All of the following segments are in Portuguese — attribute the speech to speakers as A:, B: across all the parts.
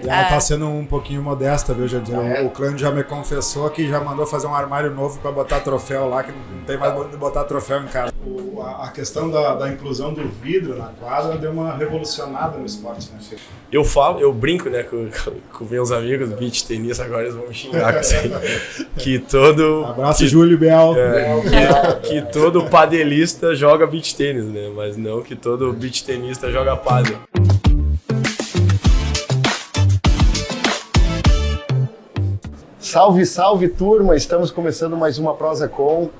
A: E ela tá sendo um pouquinho modesta, viu, Jandir? O Clânio já me confessou que já mandou fazer um armário novo para botar troféu lá, que não tem mais de botar troféu em casa. A questão da inclusão do vidro na quadra deu uma revolucionada no esporte, né, Chico?
B: Eu brinco, né, com meus amigos beach tennis, agora eles vão me xingar com isso aí. Que todo...
A: Abraço, Júlio Bel.
B: Que todo padelista joga beach tênis, né? Mas não que todo beach tenista joga padel.
C: Salve, salve turma! Estamos começando mais uma Prosa Com.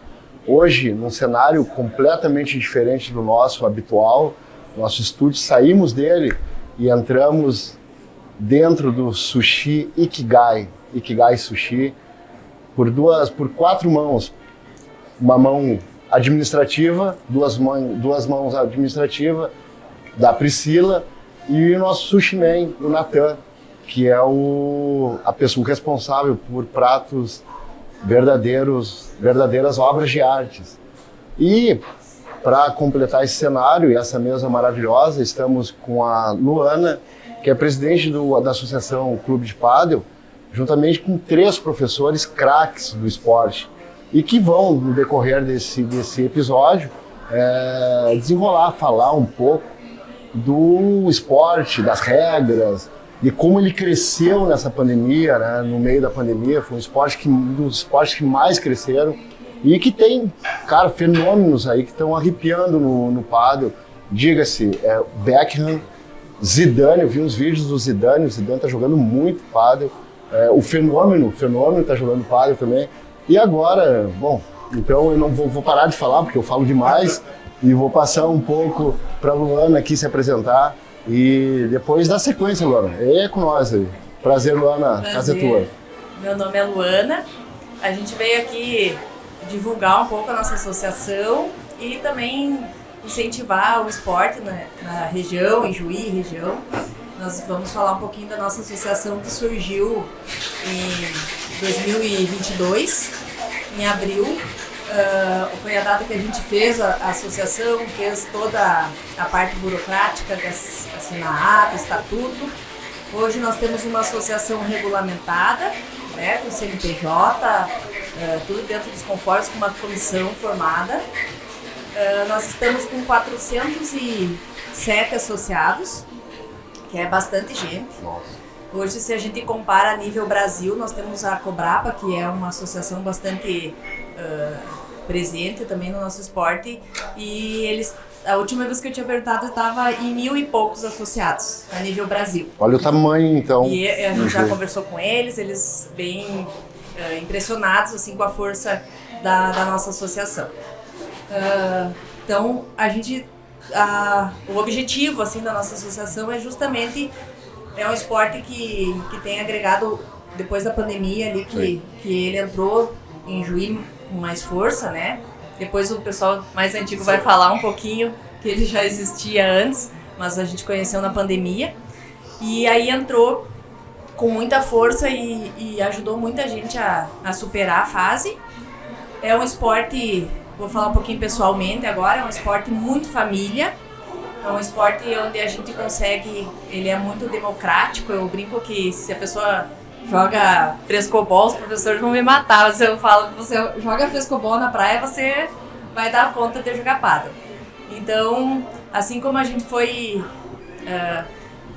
C: Hoje, num cenário completamente diferente do nosso habitual. Nosso estúdio, saímos dele e entramos dentro do Sushi Ikigai Sushi, por 4 mãos. Uma mão administrativa, duas mãos administrativas da Priscila e o nosso sushi man, o Natan, que é a pessoa responsável por pratos verdadeiras obras de artes. E para completar esse cenário e essa mesa maravilhosa, estamos com a Luana, que é presidente da Associação Clube de Pádel, juntamente com 3 professores craques do esporte, e que vão, no decorrer desse episódio, falar um pouco do esporte, das regras, de como ele cresceu nessa pandemia, né? No meio da pandemia. Foi um dos esportes que mais cresceram e que tem, cara, fenômenos aí que estão arrepiando no pádel. Diga-se, Beckham, Zidane, eu vi uns vídeos do Zidane, o Zidane tá jogando muito pádel. O fenômeno tá jogando pádel também. E agora, bom, então eu não vou parar de falar, porque eu falo demais, e vou passar um pouco para a Luana aqui se apresentar. E depois dá sequência, Luana. É com nós aí. Prazer, Luana. Casa é tua.
D: Meu nome é Luana. A gente veio aqui divulgar um pouco a nossa associação e também incentivar o esporte na região, em Juí, região. Nós vamos falar um pouquinho da nossa associação que surgiu em 2022, em abril. Foi a data que a gente fez a associação, fez toda a parte burocrática de assinar ato, estatuto. Hoje nós temos uma associação regulamentada, né, com CNPJ, tudo dentro dos conformes, com uma comissão formada. Nós estamos com 407 associados, que é bastante gente. Hoje, se a gente compara a nível Brasil, nós temos a Cobrapa, que é uma associação bastante presente também no nosso esporte, e a última vez que eu tinha perguntado estava em 1.000 e poucos associados a nível Brasil.
C: Olha o tamanho, então.
D: E a gente já conversou com eles bem impressionados assim, com a força da nossa associação. Então, o objetivo assim, da nossa associação é justamente um esporte que tem agregado, depois da pandemia ali, que ele entrou em Juí com mais força, né? Depois o pessoal mais antigo vai falar um pouquinho que ele já existia antes, mas a gente conheceu na pandemia. E aí entrou com muita força e ajudou muita gente a superar a fase. É um esporte, vou falar um pouquinho pessoalmente agora, é um esporte muito família. É um esporte onde a gente consegue, ele é muito democrático. Eu brinco que se a pessoa joga frescobol, os professores vão me matar. Se eu falo que você joga frescobol na praia, você vai dar conta de jogar pádel. Então, assim como a gente foi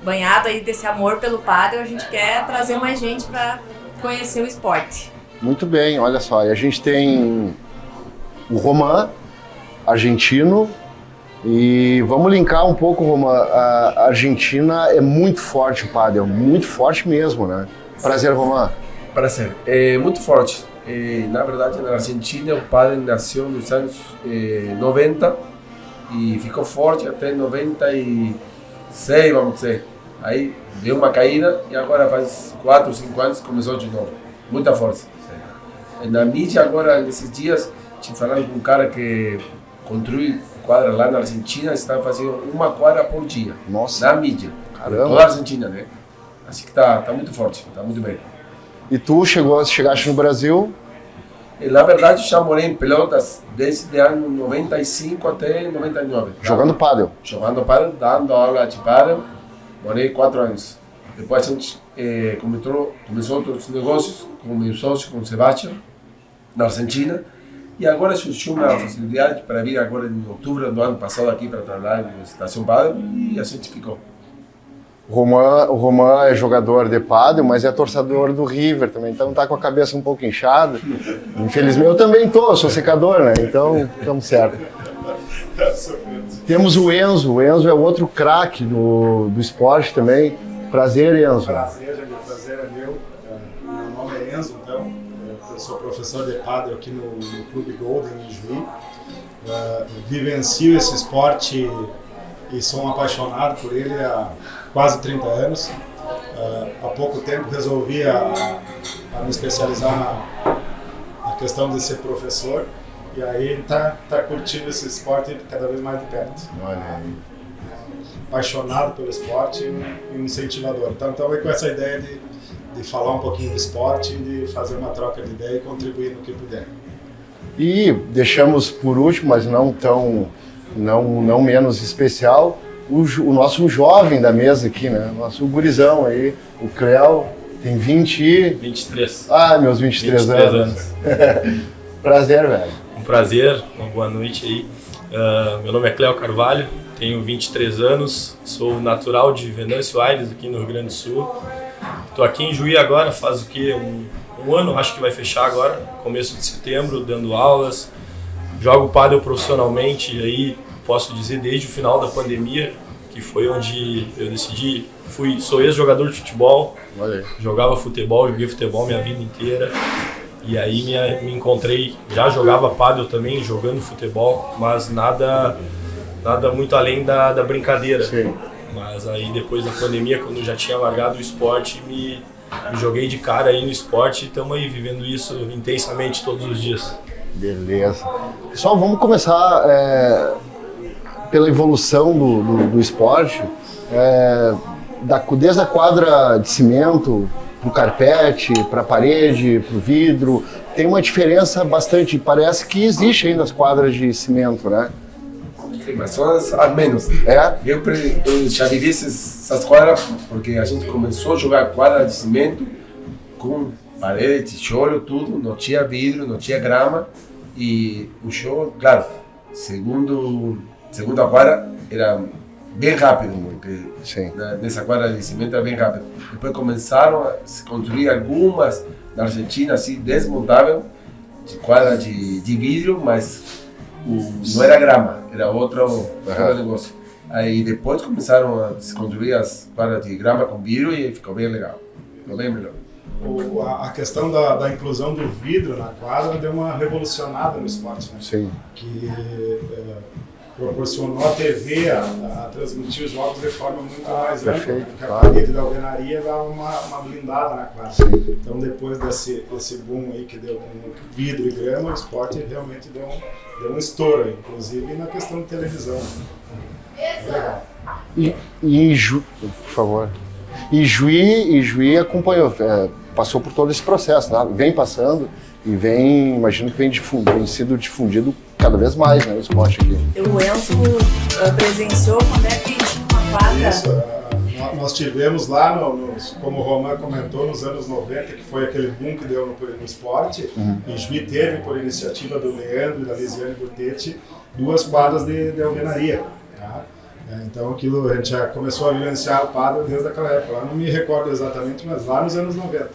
D: banhado aí desse amor pelo pádel, a gente quer trazer mais gente para conhecer o esporte.
C: Muito bem, olha só, e a gente tem o Roman, argentino, e vamos linkar um pouco, Roman. A Argentina é muito forte o pádel, muito forte mesmo, né? Prazer, Roman.
E: Prazer. É muito forte. Na verdade, na Argentina, o pádel nasceu nos anos 90 e ficou forte até 96, vamos dizer. Aí deu uma caída e agora faz 4 ou 5 anos começou de novo. Muita força. Na mídia agora, nesses dias, tinha falado com um cara que construiu quadra lá na Argentina, está fazendo uma quadra por dia.
C: Nossa.
E: Na mídia.
C: Caramba.
E: Toda a Argentina, né? Acho que tá muito forte, tá muito bem.
C: E tu chegaste no Brasil?
E: Na verdade, já morei em Pelotas desde ano 95 até 99.
C: Jogando pádel?
E: Jogando pádel, dando aula de pádel. Morei 4 anos. Depois a gente começou outros negócios com o meu sócio, com o Sebastião, na Argentina. E agora surgiu uma facilidade para vir agora em outubro do ano passado aqui para trabalhar na Estação Padel e a gente ficou.
C: O Roman é jogador de pádel, mas é torcedor do River também, então tá com a cabeça um pouco inchada. Infelizmente eu também tô, eu sou secador, né? Então estamos certo. Temos o Enzo é outro craque do esporte também. Prazer, Enzo.
A: Prazer é meu. Meu nome é Enzo, então. Eu sou professor de pádel aqui no Clube Golden em Juí. Vivencio esse esporte e sou um apaixonado por ele há quase 30 anos. Há pouco tempo resolvi a me especializar na questão de ser professor e aí tá curtindo esse esporte cada vez mais de perto.
C: Olha aí.
A: Apaixonado pelo esporte e um incentivador. Então é com essa ideia de falar um pouquinho do esporte, de fazer uma troca de ideia e contribuir no que puder.
C: E deixamos por último, mas não menos especial, o nosso jovem da mesa aqui, né? Nosso gurizão aí, o Creu, tem
B: 23.
C: Ah, meus 23 anos. Prazer, velho.
B: Um prazer, uma boa noite aí. Meu nome é Cléo Carvalho, tenho 23 anos, sou natural de Venâncio Aires, aqui no Rio Grande do Sul. Estou aqui em Juí agora, faz o quê? Um ano, acho que vai fechar agora, começo de setembro, dando aulas. Jogo pádel profissionalmente, aí posso dizer desde o final da pandemia, que foi onde eu decidi, sou ex-jogador de futebol, jogava futebol, joguei futebol minha vida inteira. E aí me encontrei, já jogava pádel também, jogando futebol, mas nada muito além da brincadeira.
C: Sim.
B: Mas aí depois da pandemia, quando eu já tinha largado o esporte, me joguei de cara aí no esporte e estamos aí vivendo isso intensamente todos os dias.
C: Beleza. Pessoal, vamos começar pela evolução do esporte, desde a quadra de cimento, para o carpete, para a parede, para o vidro. Tem uma diferença bastante, parece que existe ainda as quadras de cimento, né?
E: Sim, mas são as menos. Eu já vivi essas quadras porque a gente começou a jogar quadra de cimento com parede, tijolo, tudo, não tinha vidro, não tinha grama e o show, claro, segundo a quadra era bem rápido, porque nessa quadra de cimento era bem rápido. Depois começaram a se construir algumas na Argentina, assim, desmontável, de quadra de vidro, mas não era grama, era outro negócio. Aí depois começaram a se construir as quadras de grama com vidro e ficou bem legal, ficou bem melhor.
A: A questão da inclusão do vidro na quadra deu uma revolucionada no esporte, né?
C: Sim.
A: Que proporcionou a TV a transmitir os jogos de forma muito mais ampla, porque a parede da alvenaria dá uma blindada na quadra.
C: Sim.
A: Então depois desse boom aí que deu com vidro e grama, o esporte realmente deu um estouro, inclusive na questão de televisão. Legal.
C: Por favor. E Juí acompanhou, passou por todo esse processo, tá? Vem passando e imagino que vem sido difundido cada vez mais, né, o esporte aqui.
D: O Enzo presenciou quando é que tinha uma quadra?
A: Isso, nós tivemos lá, como o Roman comentou, nos anos 90, que foi aquele boom que deu no esporte. E Juí teve, por iniciativa do Leandro e da Lisiane Burtetti, 2 quadras de alvenaria. Tá? Então aquilo, a gente já começou a vivenciar o pádel desde aquela época. Eu não me recordo exatamente, mas lá nos anos 90.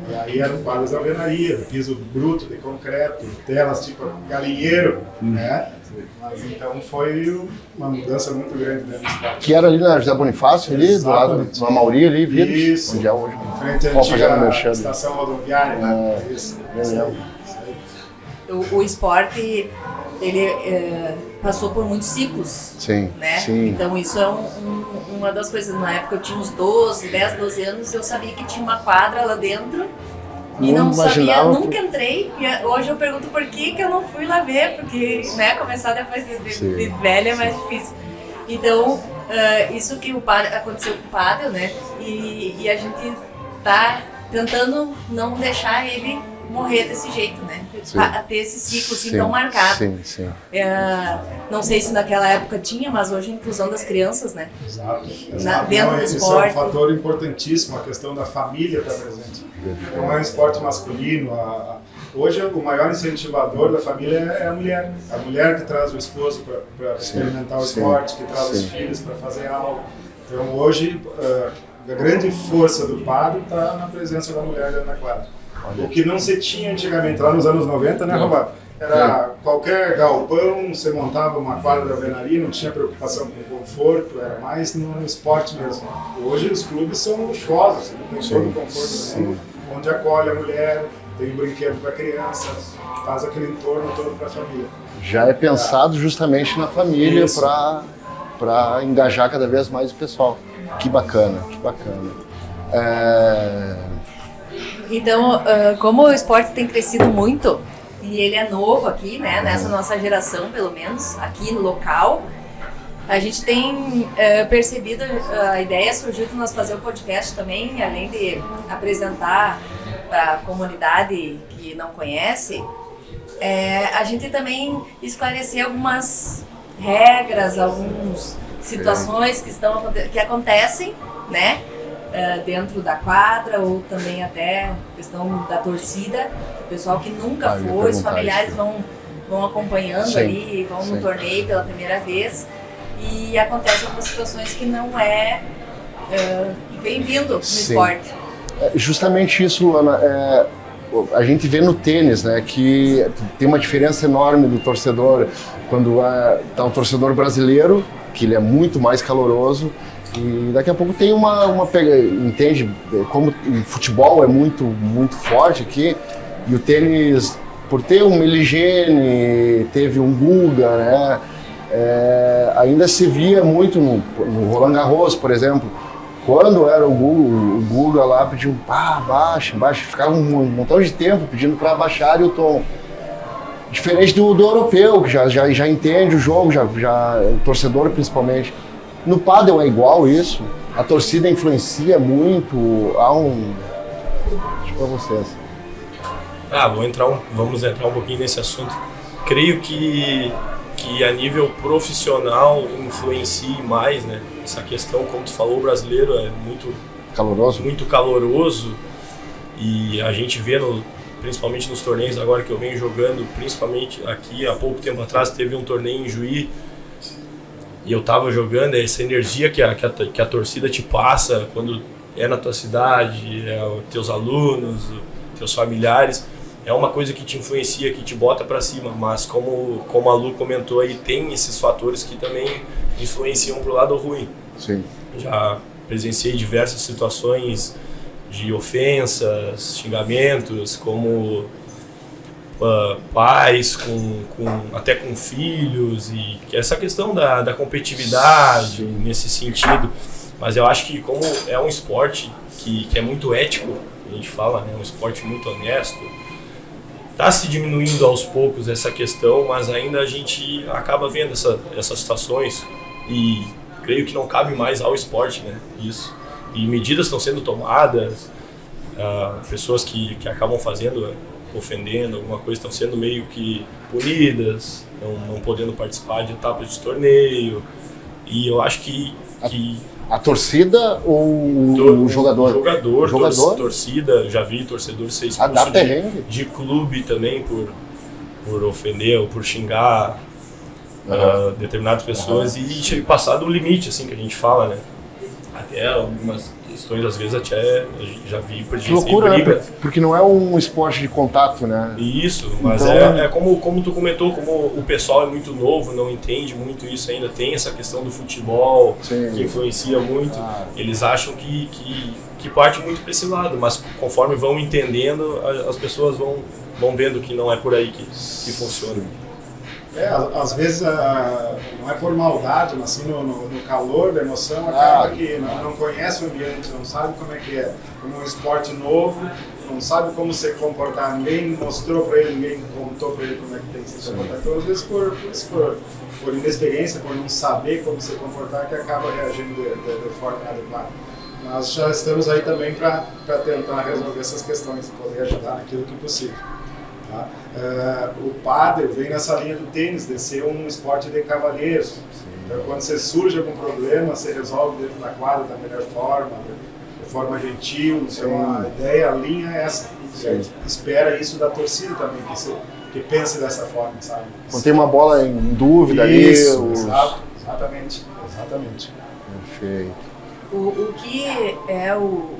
A: E aí eram quadras de alvenaria, piso bruto de concreto, telas tipo galinheiro, né? Mas então foi uma mudança muito grande dentro do esporte.
C: Que era ali na José Bonifácio, ali, do lado do Amauri, ali, vidros.
A: Isso.
C: Onde é hoje.
A: Em frente à antiga estação rodoviária, né? Isso.
D: O esporte, ele passou por muitos ciclos,
C: sim,
D: né?
C: Sim.
D: Então isso é uma das coisas. Na época eu tinha uns 10, 12 anos, eu sabia que tinha uma quadra lá dentro e não sabia, nunca entrei. E hoje eu pergunto por que eu não fui lá ver, porque, né, começar depois de velha é mais difícil. Então, isso que aconteceu com o pádel, né? E a gente tá tentando não deixar ele morrer desse jeito, né?
C: Sim.
D: A ter esse ciclo assim
C: Sim,
D: tão marcado.
C: sim.
D: Não sei se naquela época tinha, mas hoje a inclusão das crianças, né?
A: Exato.
D: Dentro do
A: Isso
D: esporte.
A: é um fator importantíssimo, a questão da família estar presente. Não é um esporte masculino. Hoje o maior incentivador da família é a mulher. A mulher que traz o esposo para experimentar o esporte, que traz os filhos para fazer algo. Então hoje a grande força do padel está na presença da mulher dentro da quadra. O que não se tinha antigamente, lá nos anos 90, né, Roberto? Era qualquer galpão, você montava uma quadra de alvenaria, não tinha preocupação com o conforto, era mais no esporte mesmo. Hoje os clubes são luxuosos, tem todo o conforto do mundo, onde acolhe a mulher, tem brinquedo para criança, faz aquele entorno todo para a família.
C: Já é pensado justamente na família para engajar cada vez mais o pessoal. Que bacana, que bacana.
D: Então, como o esporte tem crescido muito, e ele é novo aqui, né, nessa nossa geração, pelo menos, aqui no local, a gente tem percebido, a ideia surgiu de nós fazer o podcast também, além de apresentar para a comunidade que não conhece, a gente também esclarecer algumas regras, algumas situações que acontecem, né? Dentro da quadra ou também até questão da torcida, o pessoal que nunca foi, os familiares vão acompanhando ali, vão no torneio pela primeira vez e acontecem algumas situações que não é bem-vindo no esporte.
C: Justamente isso, Luana, a gente vê no tênis, né, que tem uma diferença enorme do torcedor quando tá um torcedor brasileiro, que ele é muito mais caloroso. E daqui a pouco tem uma entende como o futebol é muito forte aqui e o tênis, por ter um Meligeni, teve um Guga, né, ainda se via muito no Roland Garros, por exemplo, quando era o Guga lá pedindo baixa, ficava um montão de tempo pedindo para baixar o tom. Diferente do europeu, que já entende o jogo, já o torcedor principalmente. No pádel é igual isso, a torcida influencia muito, Deixa pra vocês.
B: Vamos entrar um pouquinho nesse assunto. Creio que a nível profissional influencie mais, né? Essa questão, como tu falou, o brasileiro é muito caloroso e a gente vê, principalmente nos torneios agora que eu venho jogando, principalmente aqui, há pouco tempo atrás teve um torneio em Juí, e eu tava jogando, essa energia que a torcida te passa quando é na tua cidade, teus alunos, teus familiares, é uma coisa que te influencia, que te bota para cima, mas como a Lu comentou aí, tem esses fatores que também influenciam pro lado ruim.
C: Sim. Já
B: presenciei diversas situações de ofensas, xingamentos, como pais até com filhos, e essa questão da competitividade nesse sentido. Mas eu acho que como é um esporte que é muito ético, a gente fala, né, um esporte muito honesto, está se diminuindo aos poucos essa questão, mas ainda a gente acaba vendo essas situações e creio que não cabe mais ao esporte, né, isso. E medidas estão sendo tomadas, pessoas que acabam ofendendo alguma coisa, estão sendo meio que punidas, não podendo participar de etapas de torneio, e eu acho que
C: a torcida ou o jogador?
B: Jogador, torcida, já vi torcedor ser expulso de clube também por ofender ou por xingar determinadas pessoas e passar do limite, assim, que a gente fala, né? Até algumas questões, às vezes, até já vi
C: que loucura, né? Porque não é um esporte de contato, né?
B: Isso, mas então... como tu comentou, como o pessoal é muito novo, não entende muito isso ainda, tem essa questão do futebol, sim, que influencia muito, eles acham que parte muito para esse lado, mas conforme vão entendendo, as pessoas vão vendo que não é por aí que funciona.
A: Às vezes não é por maldade, mas assim no calor da emoção acaba que não conhece o ambiente, não sabe como é que é. Como um esporte novo, não sabe como se comportar, ninguém mostrou para ele, ninguém contou para ele como é que tem que se comportar. Então às vezes por inexperiência, por não saber como se comportar, que acaba reagindo de forma inadequada. Nós já estamos aí também para tentar resolver essas questões e poder ajudar naquilo que é possível. Tá? O pádel vem nessa linha do tênis, de ser um esporte de cavalheiros. Então, quando você surge algum problema, você resolve dentro da quadra da melhor forma, de forma gentil. Então, a ideia, a linha é essa. A gente espera isso da torcida também, que pense dessa forma, sabe?
C: Quando tem uma bola em dúvida
A: isso,
C: ali...
A: Exatamente.
C: Perfeito.
D: O que é o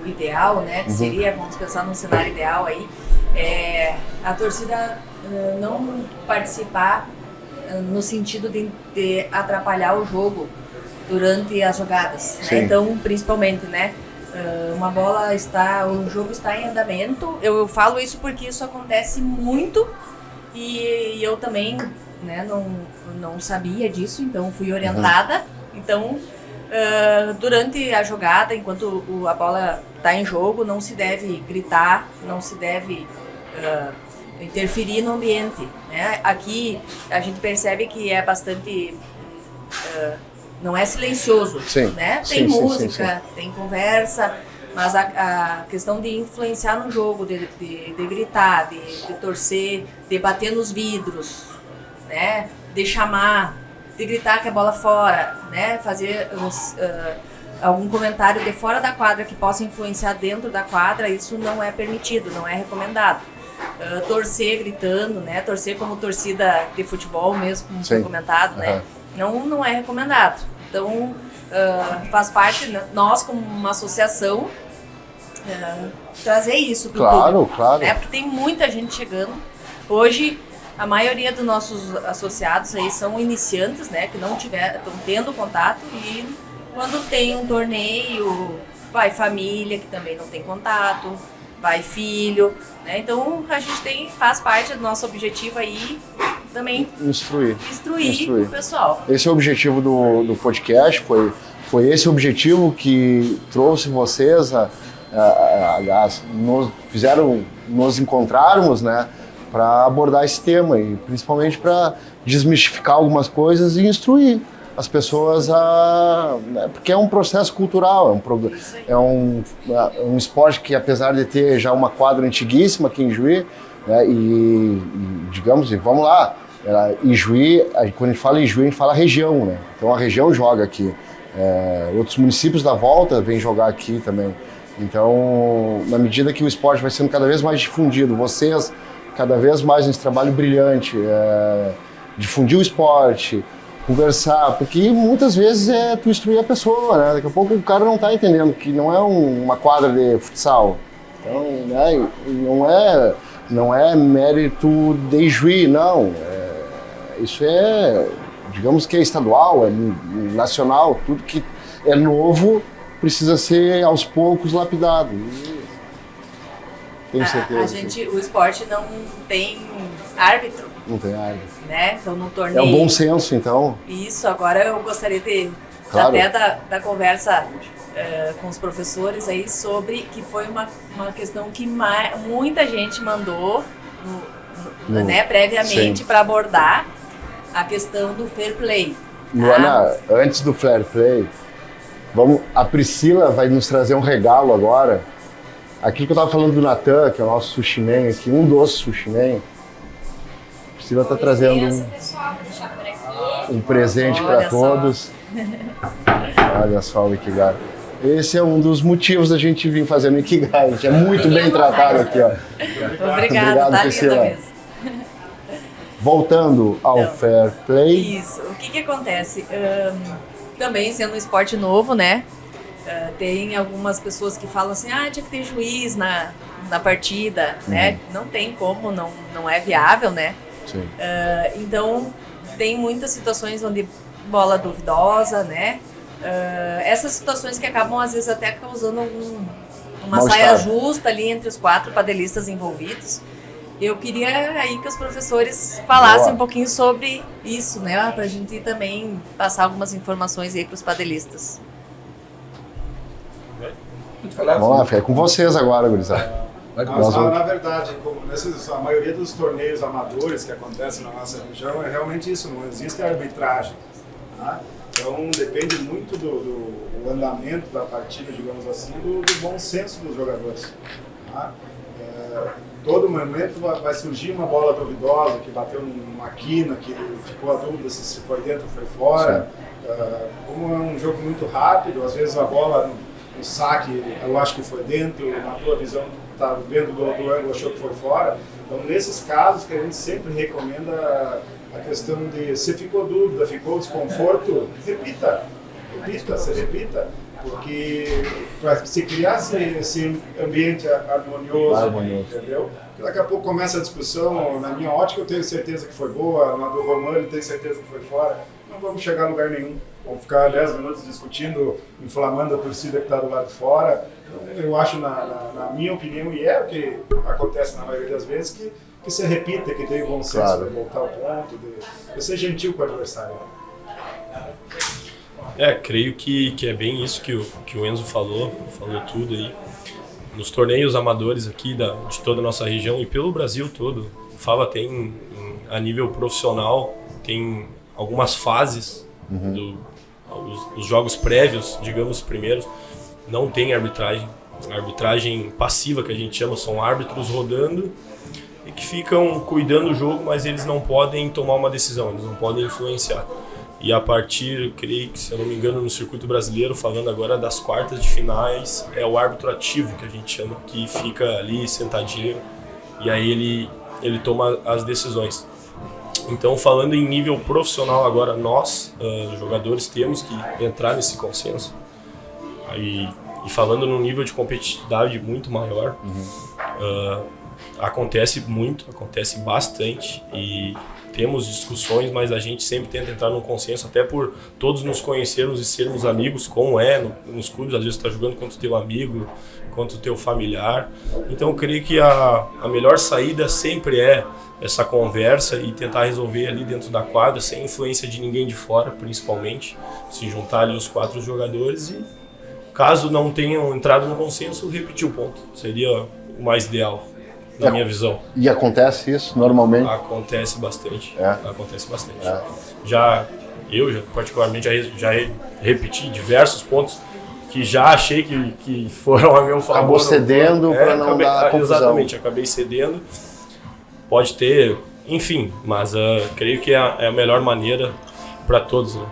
D: ideal, né? Que seria, vamos pensar num cenário ideal aí, é a torcida não participar no sentido de atrapalhar o jogo durante as jogadas, né? Então, principalmente, né? O jogo está em andamento. Eu falo isso porque isso acontece muito e eu também, né, não sabia disso, então fui orientada. Então, durante a jogada, enquanto a bola está em jogo, não se deve gritar, não se deve interferir no ambiente, né? Aqui a gente percebe que é bastante... não é silencioso, né? Tem música, tem conversa, mas a questão de influenciar no jogo, de gritar, de torcer, de bater nos vidros, né? De chamar, de gritar que a bola fora, né? Fazer algum comentário de fora da quadra que possa influenciar dentro da quadra, isso não é permitido, não é recomendado. Torcer gritando, né? Torcer como torcida de futebol mesmo, como foi comentado, né? Não é recomendado. Então, faz parte, nós como uma associação, trazer isso para o público.
C: Claro.
D: Né? Porque tem muita gente chegando. Hoje, a maioria dos nossos associados aí são iniciantes, né? Que não estão tendo contato, e quando tem um torneio, vai família que também não tem contato, vai filho, né? Então, a gente faz parte do nosso objetivo aí também instruir o pessoal.
C: Esse é o objetivo do podcast, foi esse o objetivo que trouxe vocês, aliás, nos encontrarmos, né, para abordar esse tema e principalmente para desmistificar algumas coisas e instruir as pessoas né, porque é um processo cultural, é um esporte que, apesar de ter já uma quadra antiguíssima aqui em Juí, né, e digamos, vamos lá, Ijuí, quando a gente fala Ijuí, a gente fala região, né? Então a região joga aqui. Outros municípios da volta vêm jogar aqui também. Então, na medida que o esporte vai sendo cada vez mais difundido, vocês cada vez mais nesse trabalho brilhante, difundir o esporte, conversar, porque muitas vezes é tu instruir a pessoa, né? Daqui a pouco o cara não está entendendo que não é uma quadra de futsal. Então, né, não é mérito de Juí, não. Isso digamos que é estadual, é nacional, tudo que é novo precisa ser aos poucos lapidado. Tenho certeza.
D: O esporte não tem árbitro.
C: Não tem árbitro.
D: Né? Então, no torneio...
C: É um bom senso, então.
D: Isso, agora eu gostaria até da conversa com os professores aí sobre que foi uma questão que muita gente mandou né, previamente para abordar a questão do fair play.
C: Luana, antes do fair play, a Priscila vai nos trazer um regalo agora. Aquilo que eu estava falando do Natan, que é o nosso sushi man aqui, um doce sushi man. A Priscila está trazendo um presente para todos. Olha só o Ikigai. Esse é um dos motivos da gente vir fazendo Ikigai. A gente é muito bem tratado aqui, ó.
D: Obrigado, tá linda mesmo.
C: Voltando ao fair play.
D: Isso. O que acontece? Também sendo um esporte novo, né? Tem algumas pessoas que falam assim, tinha que ter juiz na partida, né? Não tem como, não é viável, né?
C: Sim.
D: Então, tem muitas situações onde bola duvidosa, né? Essas situações que acabam, às vezes, até causando uma saia justa ali entre os 4 padelistas envolvidos. Eu queria aí que os professores falassem um pouquinho sobre isso, né? Pra gente também passar algumas informações aí para os padelistas.
C: Vamos lá, fica com vocês agora, gurizada.
A: Na verdade, a maioria dos torneios amadores que acontecem na nossa região é realmente isso, não existe arbitragem. Tá? Então depende muito do andamento da partida, digamos assim, do bom senso dos jogadores. Tá? Todo momento vai surgir uma bola duvidosa que bateu numa quina, que ficou a dúvida se foi dentro ou foi fora. Como é um jogo muito rápido, às vezes a bola no saque eu acho que foi dentro, na tua visão tá vendo do ângulo, achou que foi fora. Então nesses casos que a gente sempre recomenda a questão de se ficou dúvida, ficou desconforto, repita, você repita. Porque para se criar esse ambiente harmonioso, entendeu? Porque daqui a pouco começa a discussão, na minha ótica eu tenho certeza que foi boa, na do Romano ele tem certeza que foi fora, não vamos chegar a lugar nenhum. Vamos ficar 10 minutos discutindo, inflamando a torcida que está do lado de fora. Então, eu acho, na minha opinião, e é o que acontece na maioria das vezes, que se repita, que tenha o bom senso de voltar ao ponto, de ser gentil com o adversário.
B: Creio que é bem isso que o Enzo falou tudo aí. Nos torneios amadores aqui de toda a nossa região e pelo Brasil todo, o Fava tem, a nível profissional, tem algumas fases, os jogos prévios, digamos, primeiros, não tem arbitragem. A arbitragem passiva, que a gente chama, são árbitros rodando e que ficam cuidando do jogo, mas eles não podem tomar uma decisão, eles não podem influenciar. E a partir, creio que, se eu não me engano, no circuito brasileiro, falando agora das quartas de finais, é o árbitro ativo, que a gente chama, que fica ali sentadinho e aí ele toma as decisões. Então, falando em nível profissional agora, nós, jogadores, temos que entrar nesse consenso. E falando num nível de competitividade muito maior, acontece bastante e temos discussões, mas a gente sempre tenta entrar num consenso, até por todos nos conhecermos e sermos amigos, como nos clubes, às vezes você está jogando contra o teu amigo, contra o teu familiar. Então eu creio que a melhor saída sempre é essa conversa e tentar resolver ali dentro da quadra, sem influência de ninguém de fora, principalmente, se juntar ali os 4 jogadores e, caso não tenham entrado no consenso, repetir o ponto. Seria o mais ideal, na minha visão.
C: E acontece isso normalmente?
B: Acontece bastante. Acontece bastante. Eu particularmente já repeti diversos pontos que já achei que foram a meu favor.
C: Acabou cedendo para não dar confusão.
B: Exatamente, acabei cedendo. Pode ter, enfim, mas creio que é a melhor maneira para todos. Né?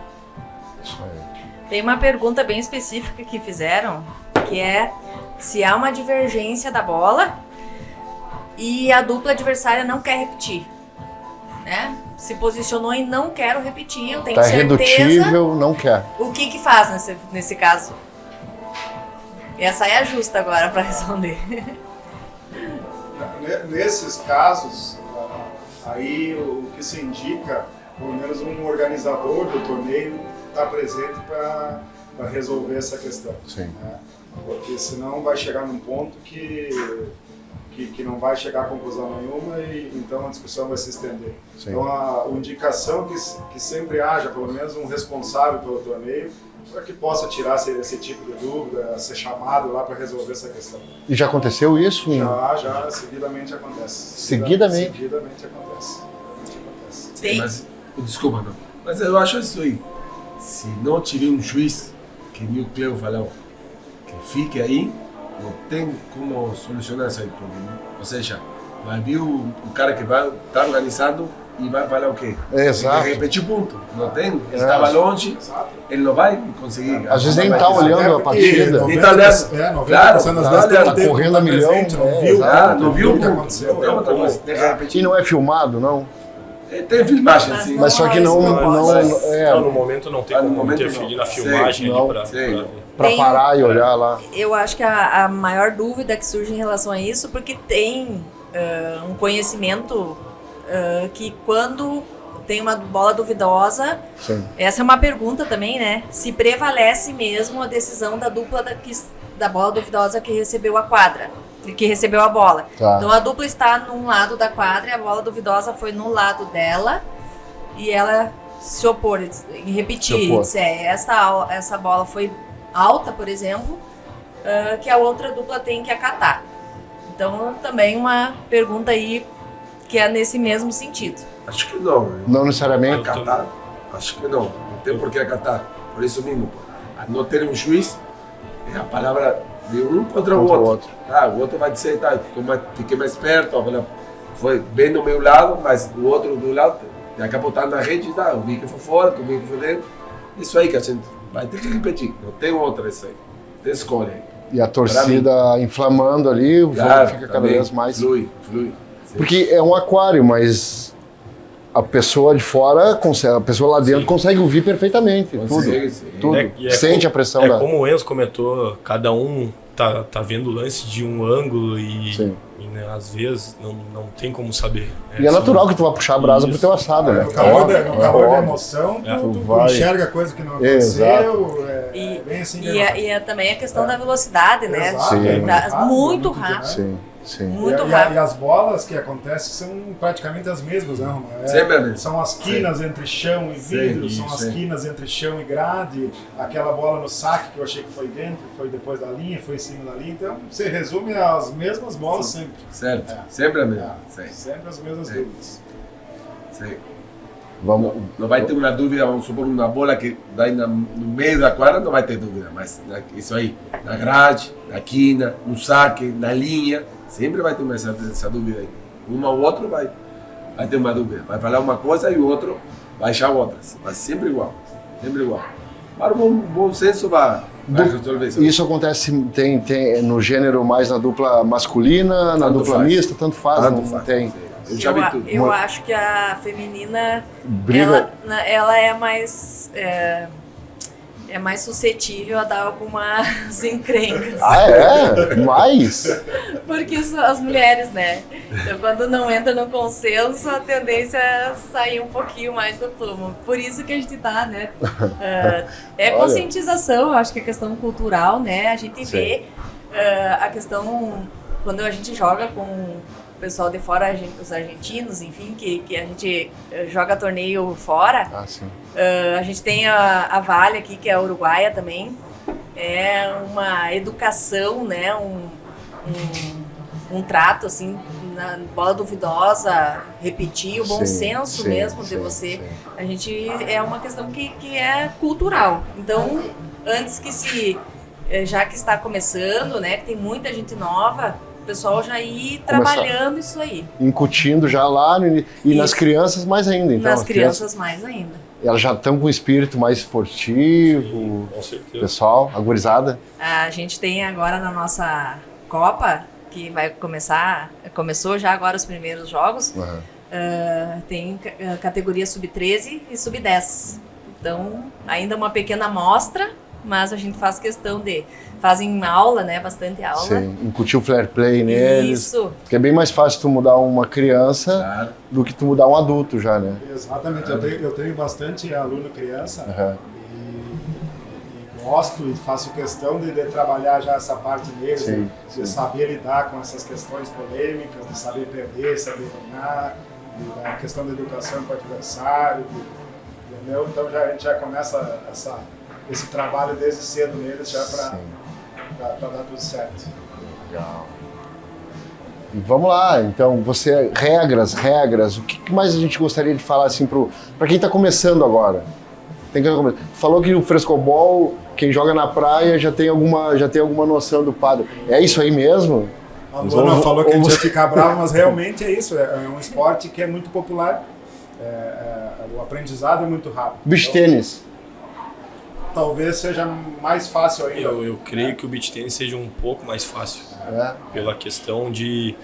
C: Isso aí.
D: Tem uma pergunta bem específica que fizeram, que é se há uma divergência da bola e a dupla adversária não quer repetir, né? Se posicionou e não quero repetir, eu tenho certeza.
C: Tá irredutível, não quer.
D: O que faz nesse caso? Essa é a justa agora para responder.
A: Nesses casos, aí o que se indica, pelo menos um organizador do torneio está presente para resolver essa questão.
C: Sim.
A: Né? Porque senão vai chegar num ponto que não vai chegar a conclusão nenhuma e então a discussão vai se estender.
C: Sim.
A: Então a indicação que sempre haja pelo menos um responsável pelo torneio para que possa tirar esse tipo de dúvida, ser chamado lá para resolver essa questão.
C: E já aconteceu isso?
A: Já, seguidamente acontece.
C: Seguidamente?
A: Seguidamente acontece.
E: Mas, desculpa, não. Mas eu acho isso aí. Se não tiver um juiz, que nem o Cleo falou, que fique aí, não tem como solucionar esse problema. Ou seja, vai vir o cara que vai estar organizado e vai falar o quê?
C: Exato.
E: Tem que repetir ponto. Não tem? Ele estava longe, ele não vai conseguir.
C: Às vezes nem está olhando a partida.
E: Nem está olhando.
A: 90% das vezes
C: tá correndo a milhão.
E: Não viu o que aconteceu. Tem que repetir.
C: E não é filmado, não?
E: Tem filmagem, sim.
C: Mas só que não
B: no momento não tem como interferir na filmagem ali
C: para parar e olhar lá.
D: Eu acho que a maior dúvida que surge em relação a isso, porque tem um conhecimento que quando tem uma bola duvidosa,
C: sim.
D: Essa é uma pergunta também, né? Se prevalece mesmo a decisão da dupla da bola duvidosa que recebeu a quadra, que recebeu a bola.
C: Tá.
D: Então a dupla está num lado da quadra e a bola duvidosa foi no lado dela e ela se opor em repetir. Essa bola foi alta, por exemplo, que a outra dupla tem que acatar. Então também uma pergunta aí que é nesse mesmo sentido.
E: Acho que não.
C: Não necessariamente.
E: Acatar? Acho que não. tem por que acatar. Por isso mesmo, a não ter um juiz, é a palavra de um contra o outro. O outro vai dizer, tá, fiquei mais perto, foi bem do meu lado, mas o outro do lado, daqui a pouco tá na rede, tá, eu vi que foi fora, tu vi que foi dentro. Isso aí que a gente vai ter que repetir, não tem outra isso aí, tem escolha aí.
C: E a torcida inflamando ali, o jogo fica cada vez mais...
E: Flui.
C: Porque é um aquário, mas a pessoa de fora, a pessoa lá dentro consegue ouvir perfeitamente, tudo. Sente a pressão da...
B: Como o Enzo comentou, cada um tá vendo o lance de um ângulo e né, às vezes não tem como saber.
C: E é natural que tu vá puxar a brasa pro teu assado, né?
A: No calor da emoção, tu enxerga coisa que não aconteceu. Bem assim
D: e também a questão da velocidade, né?
A: Exato,
D: muito rápido.
C: Sim.
D: Muito rápido.
A: E as bolas que acontecem são praticamente as mesmas, né, Romão?
E: Sempre mesmo.
A: São as quinas entre chão e vidro, são as quinas entre chão e grade, aquela bola no saque que eu achei que foi dentro, foi depois da linha, foi em cima da linha, então você resume as mesmas bolas sempre.
E: Certo, sempre a mesma.
A: Sempre as mesmas dúvidas.
E: Sim.
C: Não
E: vai ter uma dúvida, vamos supor, uma bola que vai no meio da quadra, não vai ter dúvida, mas isso aí, na grade, na quina, no saque, na linha, sempre vai ter essa dúvida aí. Uma ou outro vai ter uma dúvida, vai falar uma coisa e o outro vai achar outra, mas sempre igual. Para o bom senso vai resolver isso.
C: Isso acontece tem no gênero mais na dupla masculina, na dupla mista, tanto faz. Tem.
E: Eu já vi tudo.
D: Eu acho que a feminina, ela é mais suscetível a dar algumas encrencas.
C: Mais?
D: Porque as mulheres, né? Então, quando não entra no consenso, a tendência é sair um pouquinho mais do plumo. Por isso que a gente tá, né? Conscientização, eu acho que é questão cultural, né? A gente vê a questão, quando a gente joga com o pessoal de fora, os argentinos, enfim, que a gente joga torneio fora. A gente tem a Vale aqui, que é uruguaia também. É uma educação, né? Um trato, assim, na bola duvidosa, repetir o bom senso mesmo de você. A gente, é uma questão que é cultural. Então, antes que já que está começando, né? Que tem muita gente nova, o pessoal já ir trabalhando isso aí.
C: Incutindo já lá e nas crianças mais ainda. Então,
D: nas crianças mais ainda.
C: Elas já estão com um espírito mais esportivo,
B: com certeza.
C: Pessoal, agorizada.
D: A gente tem agora na nossa Copa, que vai começou já agora os primeiros jogos, tem categoria sub-13 e sub-10. Então, ainda uma pequena amostra, mas a gente faz questão fazem aula, né? Bastante aula.
C: Sim, incutir o fair play neles.
D: Isso.
C: Porque é bem mais fácil tu mudar uma criança do que tu mudar um adulto já, né?
A: Exatamente. Eu tenho bastante aluno criança e gosto e faço questão de trabalhar já essa parte deles, de saber lidar com essas questões polêmicas, de saber perder, saber ganhar, a questão da educação com o adversário, entendeu? Então a gente já começa esse trabalho desde cedo neles já para dar tudo certo.
C: Legal. E vamos lá, então, regras, o que mais a gente gostaria de falar assim para quem está começando agora? Falou que o frescobol, quem joga na praia já tem alguma noção do padre. É isso aí mesmo?
A: A Luana falou que a gente ia ficar bravo, mas realmente é isso, é um esporte que é muito popular, o aprendizado é muito rápido.
C: Beach tênis.
A: Talvez seja mais fácil ainda.
B: Eu creio que o beach tennis seja um pouco mais fácil. Pela questão de...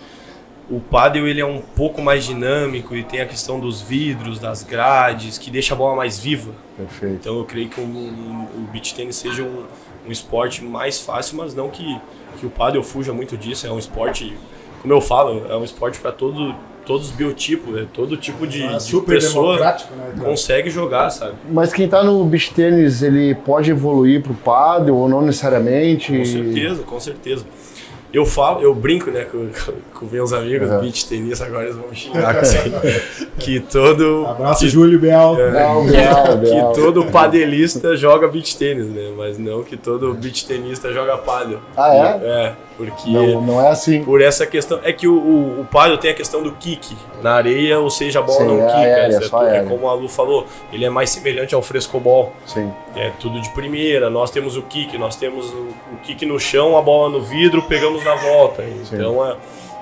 B: O pádel, ele é um pouco mais dinâmico e tem a questão dos vidros, das grades, que deixa a bola mais viva.
C: Perfeito.
B: Então eu creio que o beach tennis seja um esporte mais fácil, mas não que o pádel fuja muito disso. É um esporte, como eu falo, é um esporte para todos os biotipos, todo tipo de pessoa
A: né,
B: consegue jogar, sabe?
C: Mas quem tá no beach tênis, ele pode evoluir pro pádel ou não necessariamente?
B: Com certeza. Eu brinco, né, com meus amigos beach tennis, agora eles vão me xingar que todo...
A: Abraço, Júlio Biel.
B: Que todo padelista joga beach tênis, né, mas não que todo beach tenista joga pádel.
C: Ah, é?
B: Porque
C: Não é assim.
B: por essa questão, é que o pádel tem a questão do kick na areia, ou seja, a bola
C: Sim,
B: não
C: é
B: quica.
C: aérea, só
B: É
C: aérea.
B: como a Lu falou, ele é mais semelhante ao frescobol.
C: Sim.
B: É tudo de primeira, nós temos o kick, nós temos o kick no chão, a bola no vidro, pegamos na volta. Então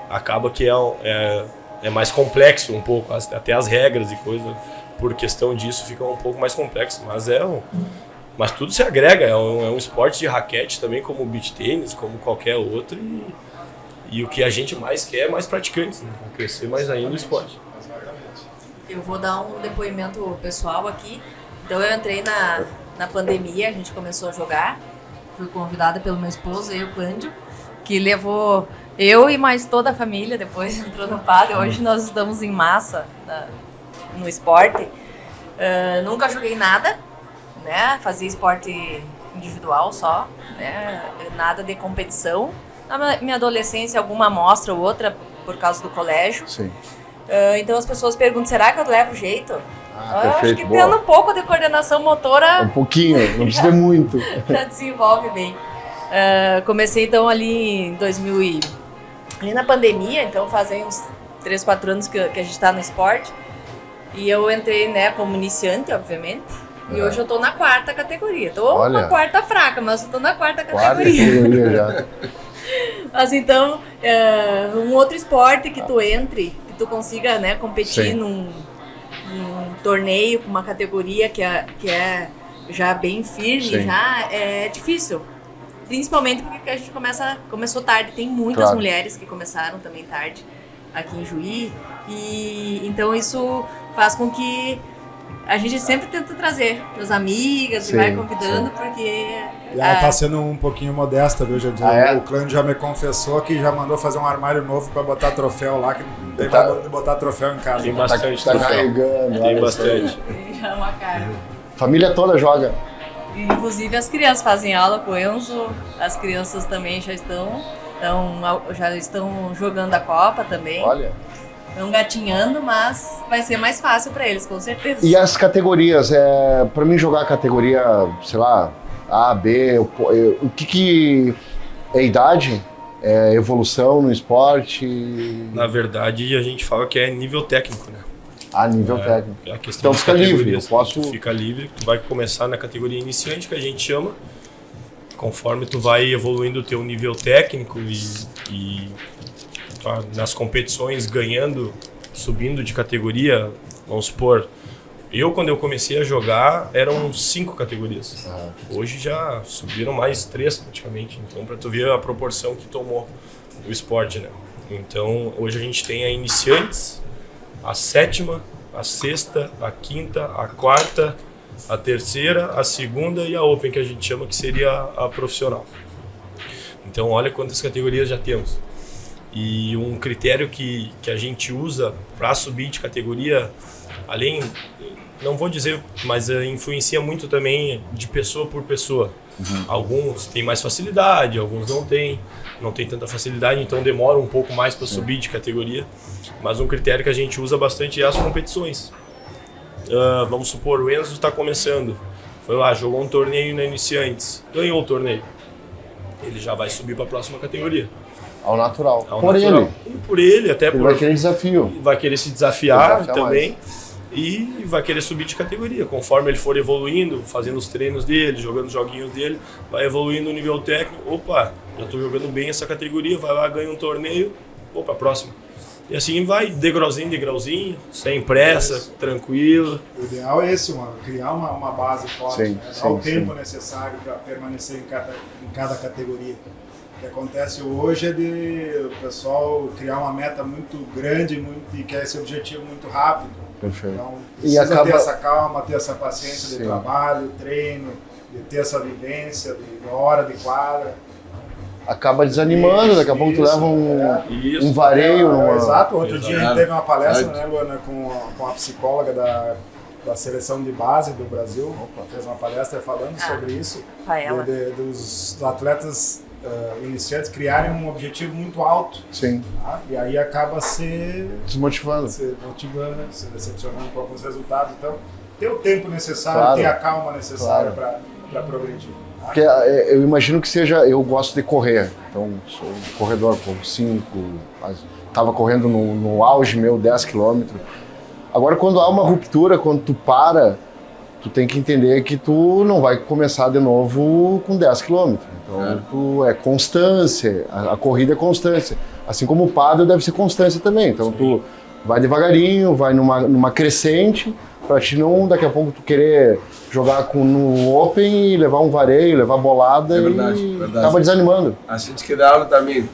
B: acaba que é mais complexo um pouco, até as regras e coisas, por questão disso, ficam um pouco mais complexo, mas tudo se agrega, é um esporte de raquete também, como o beach tênis, como qualquer outro, e o que a gente mais quer é mais praticantes, né? Crescer mais ainda o esporte.
D: Eu vou dar um depoimento pessoal aqui. Então eu entrei na pandemia, a gente começou a jogar. Fui convidada pelo meu esposo e o Clândio, que levou eu e mais toda a família, depois entrou no pádel. Hoje nós estamos em massa no esporte. Nunca joguei nada, né? Fazia esporte individual só, né? Nada de competição. Na minha adolescência, alguma amostra ou outra por causa do colégio.
C: Sim.
D: Então as pessoas perguntam, será que eu levo jeito? Eu acho
C: Perfeito,
D: que
C: boa.
D: tendo um pouco de coordenação motora
C: Um pouquinho, não precisa ter muito.
D: já desenvolve bem. Comecei então ali em 2000 ali na pandemia, então fazem uns 3, 4 anos que a gente está no esporte. E eu entrei, né, como iniciante, obviamente. E hoje eu tô na 4ª categoria. Tô na 4ª fraca, mas eu tô na 4ª categoria.
C: Já.
D: Mas então, um outro esporte que tu entre, que tu consiga, né, competir num torneio com uma categoria que é já bem firme, já é difícil. Principalmente porque a gente começou tarde. Tem muitas mulheres que começaram também tarde aqui em Juí. E então isso faz com que a gente sempre tenta trazer as amigas e vai convidando, porque...
A: E ela tá sendo um pouquinho modesta, viu, Jadiel? O Clândio já me confessou que já mandou fazer um armário novo pra botar troféu lá, que não tem mais de botar troféu em casa.
B: Tem bastante
C: Tá
B: troféu.
C: carregando.
B: Tem bastante.
D: Já é uma cara.
C: Família toda joga.
D: Inclusive as crianças fazem aula com o Enzo, as crianças também já estão jogando a Copa também.
C: Olha.
D: Estão gatinhando, mas vai ser mais fácil para eles, com certeza.
C: E as categorias? Pra mim jogar a categoria, sei lá, A, B, o que é idade? É evolução no esporte?
B: Na verdade, a gente fala que é nível técnico, né?
C: Nível técnico.
B: A questão
C: Então
B: das
C: fica livre,
B: categorias,
C: eu posso...
B: Tu fica livre, tu vai começar na categoria iniciante, que a gente chama, conforme tu vai evoluindo o teu nível técnico e nas competições ganhando, subindo de categoria, vamos supor, quando eu comecei a jogar eram 5 categorias, hoje já subiram mais 3 praticamente, então para tu ver a proporção que tomou o esporte, né? Então hoje a gente tem a iniciantes, a 7ª, a 6ª, a 5ª, a 4ª, a 3ª, a 2ª e a Open, que a gente chama, que seria a profissional. Então olha quantas categorias já temos. E um critério que a gente usa para subir de categoria, além, não vou dizer, mas influencia muito também de pessoa por pessoa. Alguns têm mais facilidade, alguns não têm tanta facilidade, então demora um pouco mais para subir de categoria. Mas um critério que a gente usa bastante é as competições. Vamos supor, o Enzo está começando, foi lá, jogou um torneio na Iniciantes, ganhou o torneio. Ele já vai subir para a próxima categoria.
C: Ao natural.
B: Ele. Por ele, até
C: ele
B: por...
C: vai querer desafio.
B: Vai querer se desafiar também. E vai querer subir de categoria. Conforme ele for evoluindo, fazendo os treinos dele, jogando os joguinhos dele, vai evoluindo o nível técnico. Opa, já estou jogando bem essa categoria, vai lá, ganha um torneio, opa, próximo. E assim vai, degrauzinho, sem pressa, tranquilo.
A: O ideal é esse, criar uma base forte, dar o tempo necessário para permanecer em cada categoria. O que acontece hoje é de o pessoal criar uma meta muito grande e quer esse objetivo muito rápido.
C: Perfeito.
A: Então precisa ter essa calma, ter essa paciência de trabalho, treino, de ter essa vivência, de hora de quadra. Acaba desanimando, daqui a pouco tu leva um vareio. Exato, outro dia a gente teve uma palestra, né, Luana, com a psicóloga da seleção de base do Brasil, fez uma palestra falando sobre isso, dos atletas iniciantes criarem um objetivo muito alto. Sim. Tá? E aí acaba se desmotivando, se decepcionando com alguns resultados. Então, ter o tempo necessário,
C: Claro.
A: ter a calma necessária
C: Claro.
A: para progredir.
C: Porque eu imagino que seja, eu gosto de correr, então sou um corredor, corro 5, estava correndo no auge meu 10 quilômetros. Agora quando há uma ruptura, quando tu para, tu tem que entender que tu não vai começar de novo com 10 quilômetros. Então é constância, a corrida é constância. Assim como o paddle deve ser constância também. Então tu vai devagarinho, vai numa crescente, para te não daqui a pouco tu querer jogar no Open e levar um vareio, levar bolada e acaba desanimando.
E: A gente que dá aula também,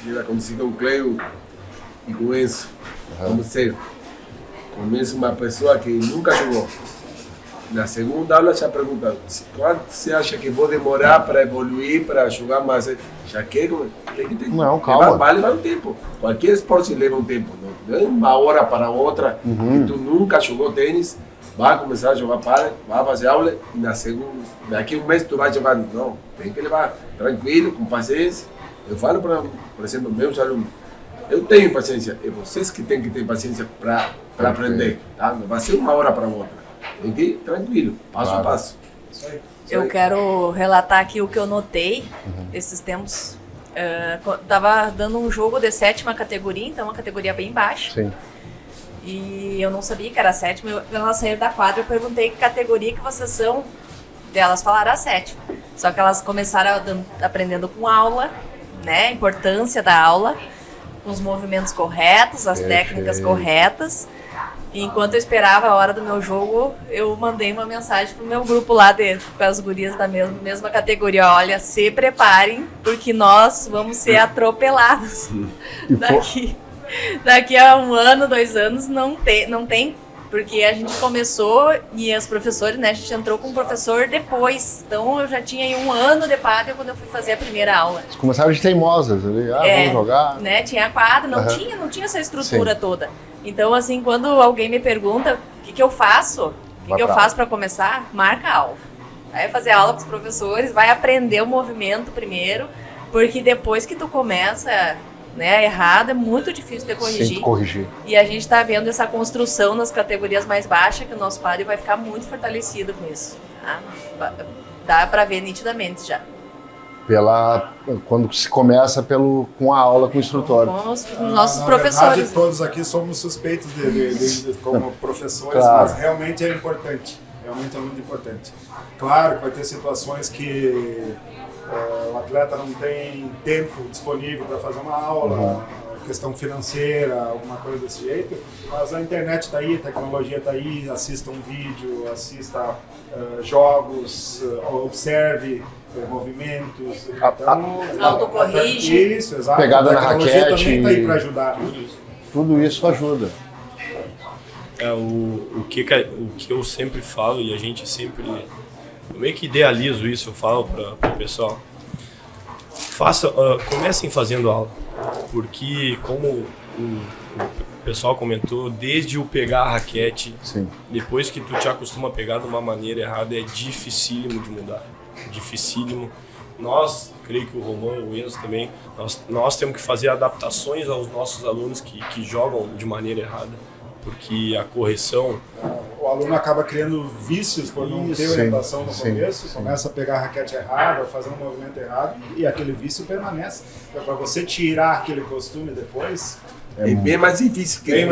E: já comecei com o Cleo e com o Enzo, como ser. Começa uma pessoa que nunca jogou. Na segunda aula já pergunta, quanto você acha que vou demorar para evoluir, para jogar mais? Já quer? Tem que ter.
C: Não, calma.
E: Vai levar um tempo. Qualquer esporte leva um tempo. Não é uma hora para outra que tu nunca jogou tênis, vai começar a jogar pádel, vai fazer aula e na segunda, daqui a um mês tu vai jogar. Não, tem que levar tranquilo, com paciência. Eu falo para, por exemplo, meus alunos, eu tenho paciência, é vocês que têm que ter paciência para aprender, tá? Não vai ser uma hora para outra. Tem que ir tranquilo, passo a passo.
D: Eu quero relatar aqui o que eu notei esses tempos. Tava dando um jogo de 7ª categoria, então uma categoria bem baixa.
C: Sim.
D: E eu não sabia que era a 7ª. Elas saíram da quadra, eu perguntei que categoria que vocês são. Elas falaram a 7ª. Só que elas começaram aprendendo com aula, né? A importância da aula, com os movimentos corretos, as técnicas corretas. E enquanto eu esperava a hora do meu jogo, eu mandei uma mensagem pro meu grupo lá com as gurias da mesma categoria. Olha, se preparem, porque nós vamos ser atropelados. Daqui a 1 ano, 2 anos, não tem. Porque a gente começou e os professores, né? A gente entrou com um professor depois. Então eu já tinha aí 1 ano de pádel quando eu fui fazer a primeira aula.
C: Eles começaram de teimosas ali, vamos jogar.
D: Né? Tinha a quadra, não tinha essa estrutura toda. Então, assim, quando alguém me pergunta o que eu faço, o que eu faço para começar, marca a aula. Vai fazer aula com os professores, vai aprender o movimento primeiro, porque depois que tu começa, né, errado, é muito difícil de corrigir. E a gente está vendo essa construção nas categorias mais baixas, que o nosso pádel vai ficar muito fortalecido com isso. Tá? Dá para ver nitidamente já.
C: Quando se começa com a aula com o instrutor.
D: Com os nossos
A: Na
D: professores.
A: verdade, todos aqui somos suspeitos como professores,
C: Claro.
A: mas realmente é importante. Realmente é muito importante. Claro que vai ter situações que o atleta não tem tempo disponível para fazer uma aula, questão financeira, alguma coisa desse jeito, mas a internet está aí, a tecnologia está aí, assista um vídeo, assista jogos, observe movimentos, então,
D: autocorrige.
A: Isso, exato.
C: Pegada
A: a
C: na
A: tecnologia
C: raquete.
A: também está aí para ajudar.
C: Tudo isso ajuda.
B: O que eu sempre falo e a gente sempre... Eu meio que idealizo isso, eu falo para o pessoal. Comecem fazendo aula, porque como o pessoal comentou, desde o pegar a raquete, depois que tu te acostuma a pegar de uma maneira errada, é dificílimo de mudar. Dificílimo. Nós, creio que o Romão, o Enzo também, nós temos que fazer adaptações aos nossos alunos que jogam de maneira errada, porque a correção...
A: O aluno acaba criando vícios por não ter orientação no começo, começa a pegar a raquete errada, fazer um movimento errado, e aquele vício permanece. Então, para você tirar aquele costume depois...
E: É bem mais difícil.
A: Bem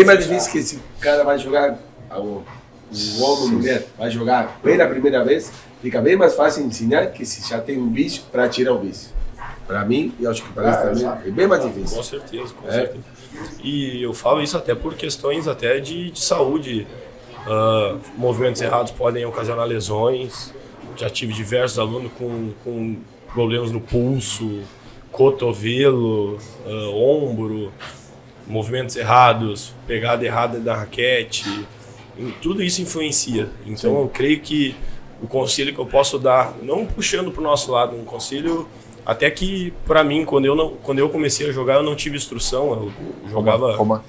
A: mais
E: difícil que se o cara vai jogar, o homem ou mulher vai jogar pela primeira vez, fica bem mais fácil ensinar que se já tem um vício para tirar o vício. Para mim, e acho que para eles também, é bem mais difícil.
B: Com certeza, com certeza. E eu falo isso até por questões até de saúde. Movimentos errados podem ocasionar lesões. Já tive diversos alunos com problemas no pulso, cotovelo, ombro, movimentos errados, pegada errada da raquete. Tudo isso influencia. Então eu creio que o conselho que eu posso dar, não puxando para o nosso lado, um conselho até que para mim, quando eu comecei a jogar, eu não tive instrução, eu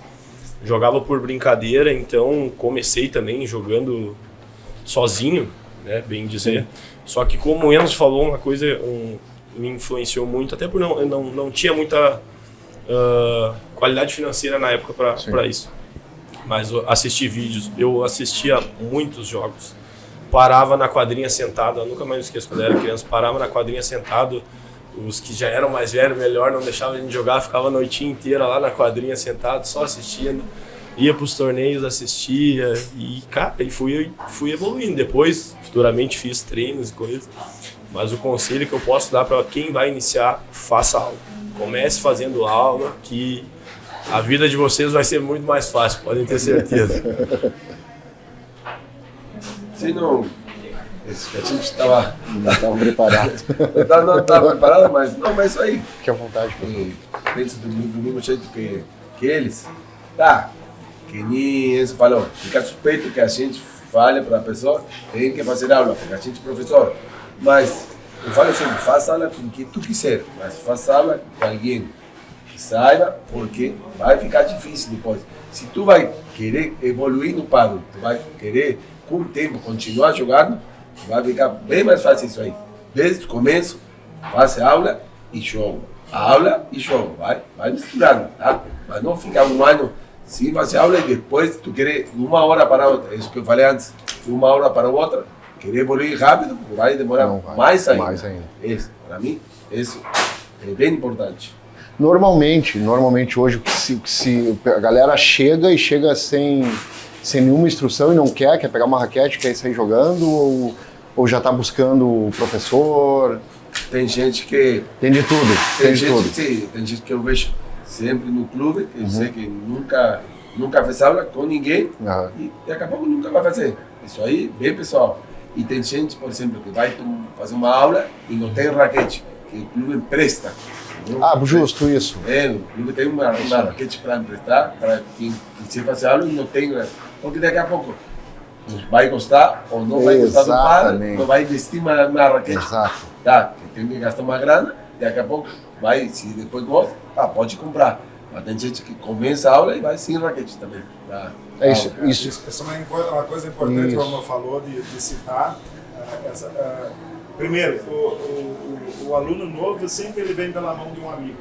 B: jogava por brincadeira, então comecei também jogando sozinho, né, bem dizer. Só que como o Enzo falou, uma coisa me influenciou muito, até por não tinha muita qualidade financeira na época para isso. mas assistir vídeos. Eu assistia muitos jogos. Parava na quadrinha sentado, eu nunca mais me esqueço quando eu era criança, parava na quadrinha sentado, os que já eram mais velhos, melhor, não deixavam a gente jogar, ficava a noitinha inteira lá na quadrinha sentado, só assistindo. Ia pros torneios, assistia e, cara, fui evoluindo. Depois, futuramente, fiz treinos e coisas. Mas o conselho que eu posso dar para quem vai iniciar, faça aula. Comece fazendo aula, que a vida de vocês vai ser muito mais fácil, podem ter certeza.
E: Se não, esse que a gente estava...
C: Não estava preparado.
E: Não estava preparado, mas isso aí.
C: Fique à vontade.
E: Penso do mesmo jeito que eles. Tá, que nem Enzo falou, fica suspeito que a gente fale para a pessoa, tem que fazer aula, porque a gente é professor. Mas eu falo sempre, faça aula com quem tu quiser, mas faça aula com alguém que saiba, porque vai ficar difícil depois. Se tu vai querer evoluir no paddle, tu vai querer com o tempo continuar jogando, vai ficar bem mais fácil isso aí. Desde o começo, faça aula e jogo. Aula e jogo, vai misturando, tá? Mas não ficar um ano sem fazer aula e depois tu querer de uma hora para outra, é isso que eu falei antes, de uma hora para outra, querer evoluir rápido, vai demorar mais ainda. Isso, para mim, isso é bem importante.
C: Normalmente hoje a galera chega sem nenhuma instrução e não quer pegar uma raquete, quer sair jogando ou já está buscando o professor?
E: Tem gente que...
C: Tem de tudo.
E: Tem gente que eu vejo sempre no clube, que eu sei que nunca fez aula com ninguém e daqui a pouco nunca vai fazer. Isso aí, bem pessoal. E tem gente, por exemplo, que vai fazer uma aula e não tem raquete, que o clube empresta. Entendeu?
C: Justo isso.
E: O clube tem uma raquete para emprestar, para quem quiser fazer aula e não tem, porque daqui a pouco vai gostar ou não vai gostar do padre, não vai investir na raquete.
C: Exato.
E: Tá, tem que gastar uma grana, daqui a pouco vai, se depois gosta, pode comprar. Mas tem gente que começa a aula e vai sem raquete também. Tá?
A: Isso é uma coisa importante, como eu falou, de citar. Primeiro, o aluno novo sempre ele vem pela mão de um amigo.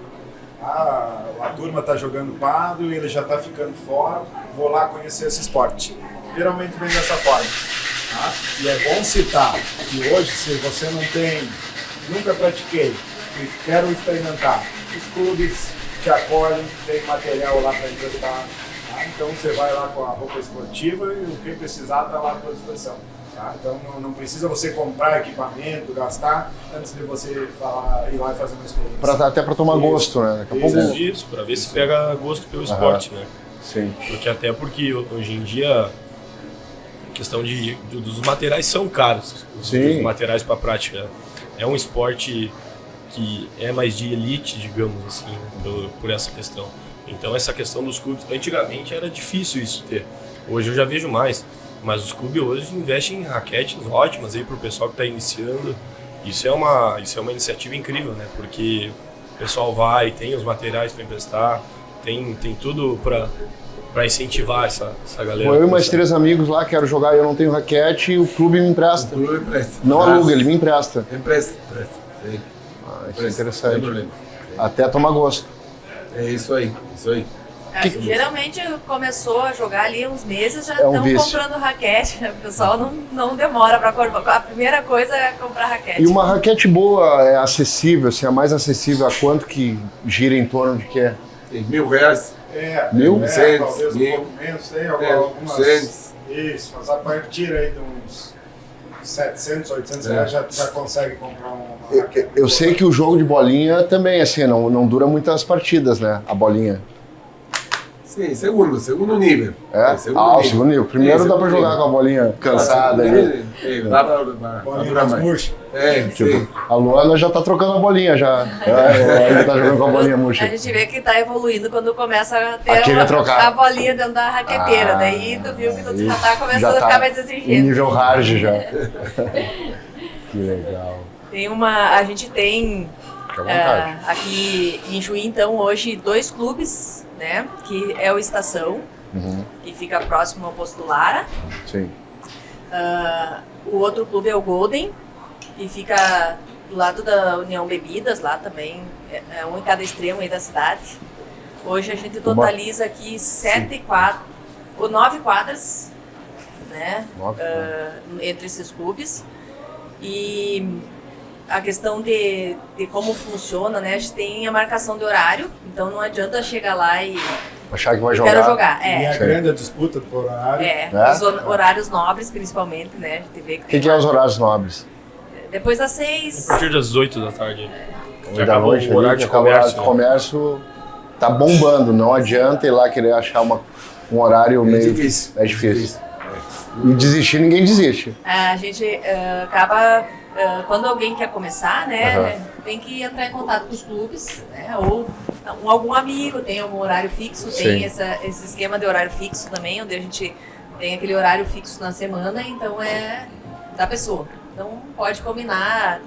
A: A turma está jogando paddle e ele já está ficando fora, vou lá conhecer esse esporte. Geralmente vem dessa forma. Tá? E é bom citar que hoje, se você não tem, nunca pratiquei e quero experimentar, os clubes te acolhem, tem material lá para emprestar. Tá? Então você vai lá com a roupa esportiva e o que precisar está lá à sua disposição. Tá? Então não precisa você comprar equipamento, gastar, antes de você ir lá e fazer uma experiência.
C: Até para tomar gosto, né?
B: Isso, para ver se pega gosto pelo esporte, né?
C: Sim.
B: Porque hoje em dia a questão dos materiais são caros. Os materiais para prática. É um esporte que é mais de elite, digamos assim, né? por essa questão. Então essa questão dos clubes, antigamente era difícil isso ter. Hoje eu já vejo mais. Mas os clubes hoje investem em raquetes ótimas aí para o pessoal que está iniciando. Isso é uma iniciativa incrível, né? Porque o pessoal tem os materiais para emprestar, tem tudo para incentivar essa galera.
C: Eu e mais 3 amigos lá, quero jogar, eu não tenho raquete e o clube me empresta.
E: O clube empresta.
C: Não aluga, ele me empresta.
E: Empresta.
C: Isso é interessante. Até tomar gosto.
E: É isso aí.
D: Geralmente começou a jogar ali uns meses, já estão comprando raquete. O pessoal não demora para comprar. A primeira coisa é comprar raquete.
C: E uma raquete boa é acessível, assim, a mais acessível, a quanto que gira em torno de quê?
E: R$1.000.
C: 1.000?
A: Talvez um pouco menos, tem algumas. Isso, mas a partir aí de uns 700, 800 reais já consegue comprar uma raquete.
C: Eu sei que o jogo de bolinha também, assim, não dura muitas partidas, né? A bolinha.
E: Sim, segundo nível.
C: Segundo nível. Primeiro dá pra jogar com a bolinha cansada.
E: Dá pra mais.
A: Murcha.
C: A Luana já tá trocando a bolinha já. Ela tá jogando com a bolinha murcha.
D: A gente vê que tá evoluindo quando começa a ter
C: a
D: bolinha dentro da raqueteira. Daí tu viu que tu já tá começando a ficar mais exigente.
C: Nível hard já. Que legal.
D: A gente tem aqui em Juí, então, hoje 2 clubes, né? Que é o Estação, que fica próximo ao Posto Lara.
C: Sim.
D: O outro clube é o Golden, que fica do lado da União Bebidas, lá também, é um em cada extremo aí da cidade. Hoje a gente totaliza aqui 7 quadras 9 quadras, né?
C: 9,
D: Entre esses clubes. E a questão de como funciona, né? A gente tem a marcação de horário, então não adianta chegar lá e
C: Achar que vai jogar.
D: quero jogar.
A: E é
C: Sim.
A: grande a disputa por horário.
D: Os horários nobres, principalmente, né? A gente vê
C: O que é os horários nobres?
D: depois das 6.
B: A partir das 18 da tarde.
C: Hoje
B: Já
C: da
B: acabou
C: noite
B: o horário
C: ali,
B: de
C: já acabou o horário
B: comércio,
C: de comércio, tá bombando. Não adianta ir lá querer achar um horário meio...
E: difícil.
C: É difícil. E desistir, ninguém desiste.
D: A gente acaba, quando alguém quer começar, né,
C: Aham.
D: tem que entrar em contato com os clubes, né, ou algum amigo tem algum horário fixo, tem
C: Sim.
D: esse esquema de horário fixo também, onde a gente tem aquele horário fixo na semana, então é da pessoa. Então pode combinar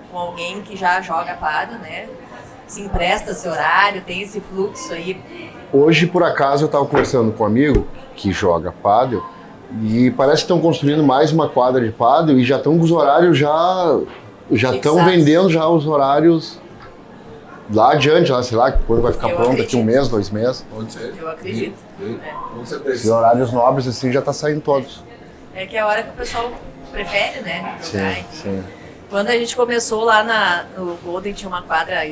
D: com alguém que já joga pádel, né, se empresta esse horário, tem esse fluxo aí.
C: Hoje, por acaso, eu estava conversando com um amigo que joga pádel e parece que estão construindo mais uma quadra de pádel e já estão com os horários já estão
D: Fixados.
C: vendendo já os horários lá adiante, lá, sei lá, quando vai ficar
D: Eu
C: pronto, daqui um
D: acredito.
C: mês, 2 meses.
E: Pode ser.
D: Eu acredito.
E: Sim, com
C: Os
E: certeza.
C: horários nobres assim já tá saindo todos.
D: É que é a hora que o pessoal prefere, né, jogar.
C: Sim, sim.
D: Quando a gente começou lá no Golden, tinha uma quadra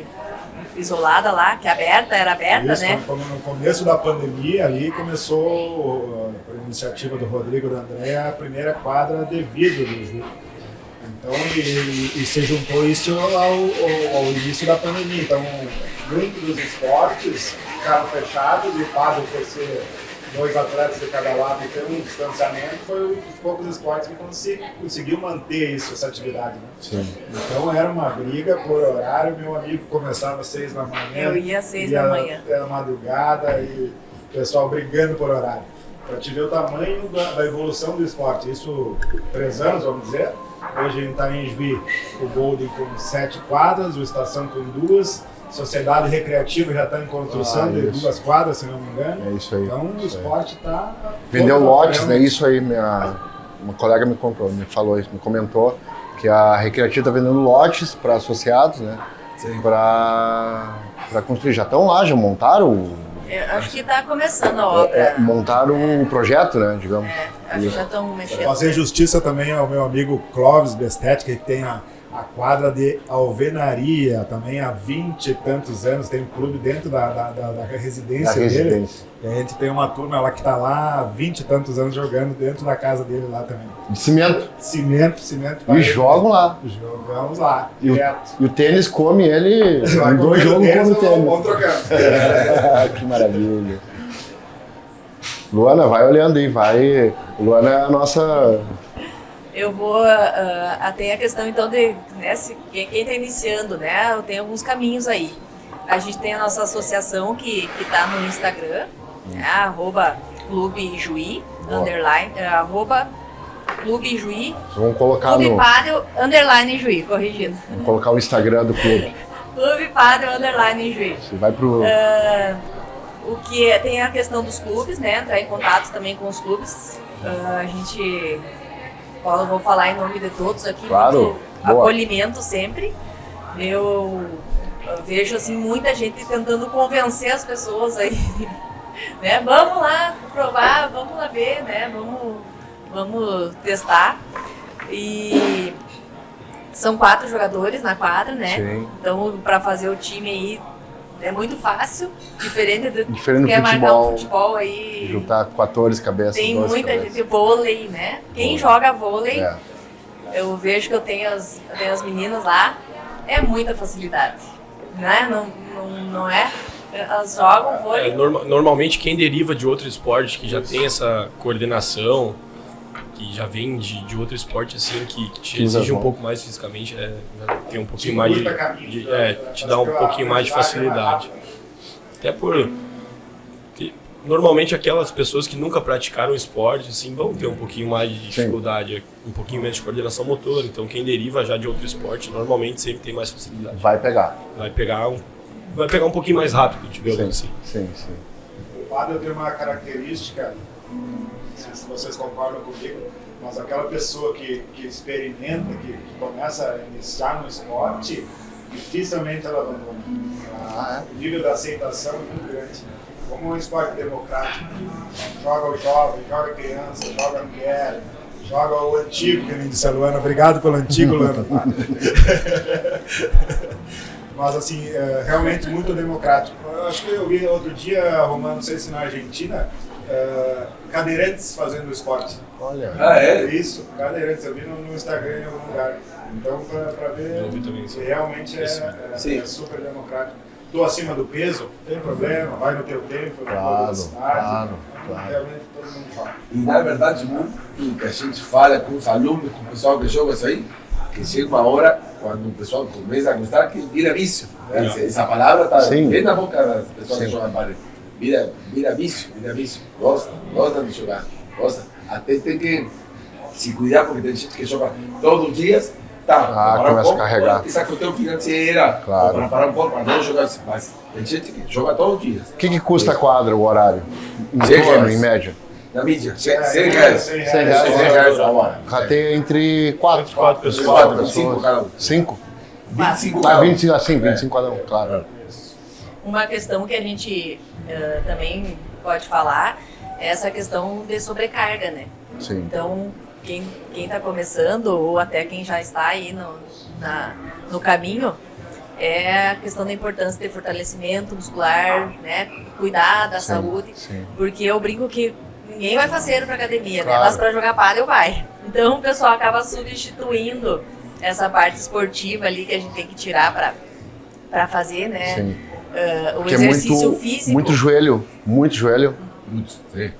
D: isolada lá, que era aberta,
A: Isso,
D: né?
A: como no começo da pandemia, ali começou, por iniciativa do Rodrigo e da André, a primeira quadra de vidro do Ju. Então, e se juntou isso ao início da pandemia. Então, muitos dos esportes ficaram fechados e o pádel, por ser 2 atletas de cada lado e ter um distanciamento, foi um dos poucos esportes que conseguiu manter isso, essa atividade. Né?
C: Sim.
A: Então era uma briga por horário, meu amigo começava às 6 da manhã.
D: Eu ia às 6 da manhã.
A: Até a madrugada e o pessoal brigando por horário. Para te ver o tamanho da evolução do esporte. Isso 3 anos, vamos dizer. Hoje a gente está em Juí, o Golden com 7 quadras, o Estação com 2. Sociedade Recreativa já está em construção de
C: isso.
A: 2 quadras, se não me engano.
C: É isso aí.
A: Então o esporte está...
C: Vendeu lotes, né? Isso aí, uma colega me contou, me falou isso, me comentou que a Recreativa tá vendendo lotes para associados, né?
E: Sim.
A: Ah.
C: Para construir. Já estão lá, já montaram
D: Eu acho que está começando a obra.
C: montaram o projeto, né? Digamos.
D: Acho que já estão mexendo.
A: Fazer justiça também ao meu amigo Clóvis Bestet, que tem a quadra de alvenaria também há 20 e tantos anos, tem um clube dentro da residência dele. E a gente tem uma turma lá que está lá há 20 e tantos anos jogando dentro da casa dele lá também.
C: De cimento.
A: Cimento.
C: E jogam lá.
A: Jogamos lá,
C: E
A: direto.
C: o tênis come ele.
A: Vai
C: Em 2 jogos
A: deles,
C: come o
A: vamos
C: tênis.
A: trocando.
C: Que maravilha. Luana, vai olhando aí, vai. Luana é a nossa.
D: Eu vou tem a questão então de, né, quem está iniciando, né, tem alguns caminhos aí. A gente tem a nossa associação que está no Instagram, né, @clubejuí, underline, @clubejuí,
C: Vamos colocar
D: Clube
C: no.
D: Pádel, underline Juí, corrigindo.
C: Vamos colocar o Instagram do clube.
D: Clube Pádel, underline Juí.
C: Você vai pro.
D: O que tem a questão dos clubes, né, entrar em contato também com os clubes. A gente... Eu vou falar em nome de todos aqui,
C: Claro,
D: muito
C: boa.
D: acolhimento sempre. Eu vejo assim muita gente tentando convencer as pessoas aí, né? Vamos lá provar, vamos lá ver, né? Vamos testar. E são 4 jogadores na quadra, né?
C: Sim.
D: Então para fazer o time aí é muito fácil, diferente do
C: Diferente do
D: quer marcar
C: futebol,
D: um futebol aí.
C: Juntar 14 cabeças.
D: Tem
C: 12
D: muita
C: cabeças.
D: gente, vôlei, né? Quem joga vôlei,
C: É.
D: eu vejo que eu tenho as meninas lá, é muita facilidade, né? Não é? Elas jogam vôlei.
B: Normalmente quem deriva de outro esporte que já tem essa coordenação, que já vem de outro esporte assim, que te exige um pouco mais fisicamente, já tem um pouquinho mais te dá um pouquinho mais de facilidade. Até por normalmente aquelas pessoas que nunca praticaram esporte assim vão ter um pouquinho mais de dificuldade, um pouquinho menos de coordenação motora. Então quem deriva já de outro esporte normalmente sempre tem mais facilidade.
C: Vai pegar.
B: Vai pegar um pouquinho mais rápido, digamos assim.
C: Sim.
A: O pádel tem uma característica, não sei se vocês concordam comigo, mas aquela pessoa que experimenta, que começa a iniciar no esporte, dificilmente ela abandona. O nível da aceitação é muito grande. como um esporte democrático. Joga o jovem, joga a criança, joga a mulher, joga o antigo, que nem disse a Luana. Obrigado pelo antigo, Luana. Mas assim, realmente muito democrático. Eu acho que eu vi outro dia, Romano, não sei se na Argentina, cadeirantes fazendo esporte.
C: Olha.
E: Ah, é?
A: Isso, cadeirantes, eu vi no Instagram em algum lugar. Então, para ver, realmente é super democrático. Estou acima do peso, não tem problema, vai no teu tempo,
C: Claro.
A: Realmente todo mundo fala.
E: E na verdade, muito que a gente fala com os alunos, com o pessoal que joga isso aí, que chega uma hora, quando o pessoal começa a gostar, que vira vício. Né? Essa palavra está bem na boca das pessoas que jogam padel. Vira vício. Gosta de jogar. Até tem que se cuidar, porque tem gente que joga todos os dias.
C: Começa a carregar.
E: Essa questão financeira,
C: Claro.
E: para parar um pouco, para não jogar. Mas tem gente que joga todos os dias.
C: O que custa a quadra, o horário? Em
E: 100
C: torno,
E: reais.
C: em média?
E: Na mídia, 100 reais.
A: 100
E: reais a hora.
C: Rateia entre 4
B: pessoas.
E: 5 cada um.
C: 5?
E: 25
C: Ah,
E: cada um.
C: 25 assim, 25 cada um, claro.
D: Uma questão que a gente também pode falar é essa questão de sobrecarga, né?
C: Sim.
D: Então, quem está começando, ou até quem já está aí no caminho, é a questão da importância de fortalecimento muscular, né? Cuidar da saúde,
C: sim.
D: porque eu brinco que ninguém vai fazer para academia,
C: Claro.
D: né? Mas para jogar pádel vai. Então o pessoal acaba substituindo essa parte esportiva ali que a gente tem que tirar para fazer, né?
C: Sim.
D: O
C: Porque
D: exercício físico.
C: muito joelho.
E: Sim.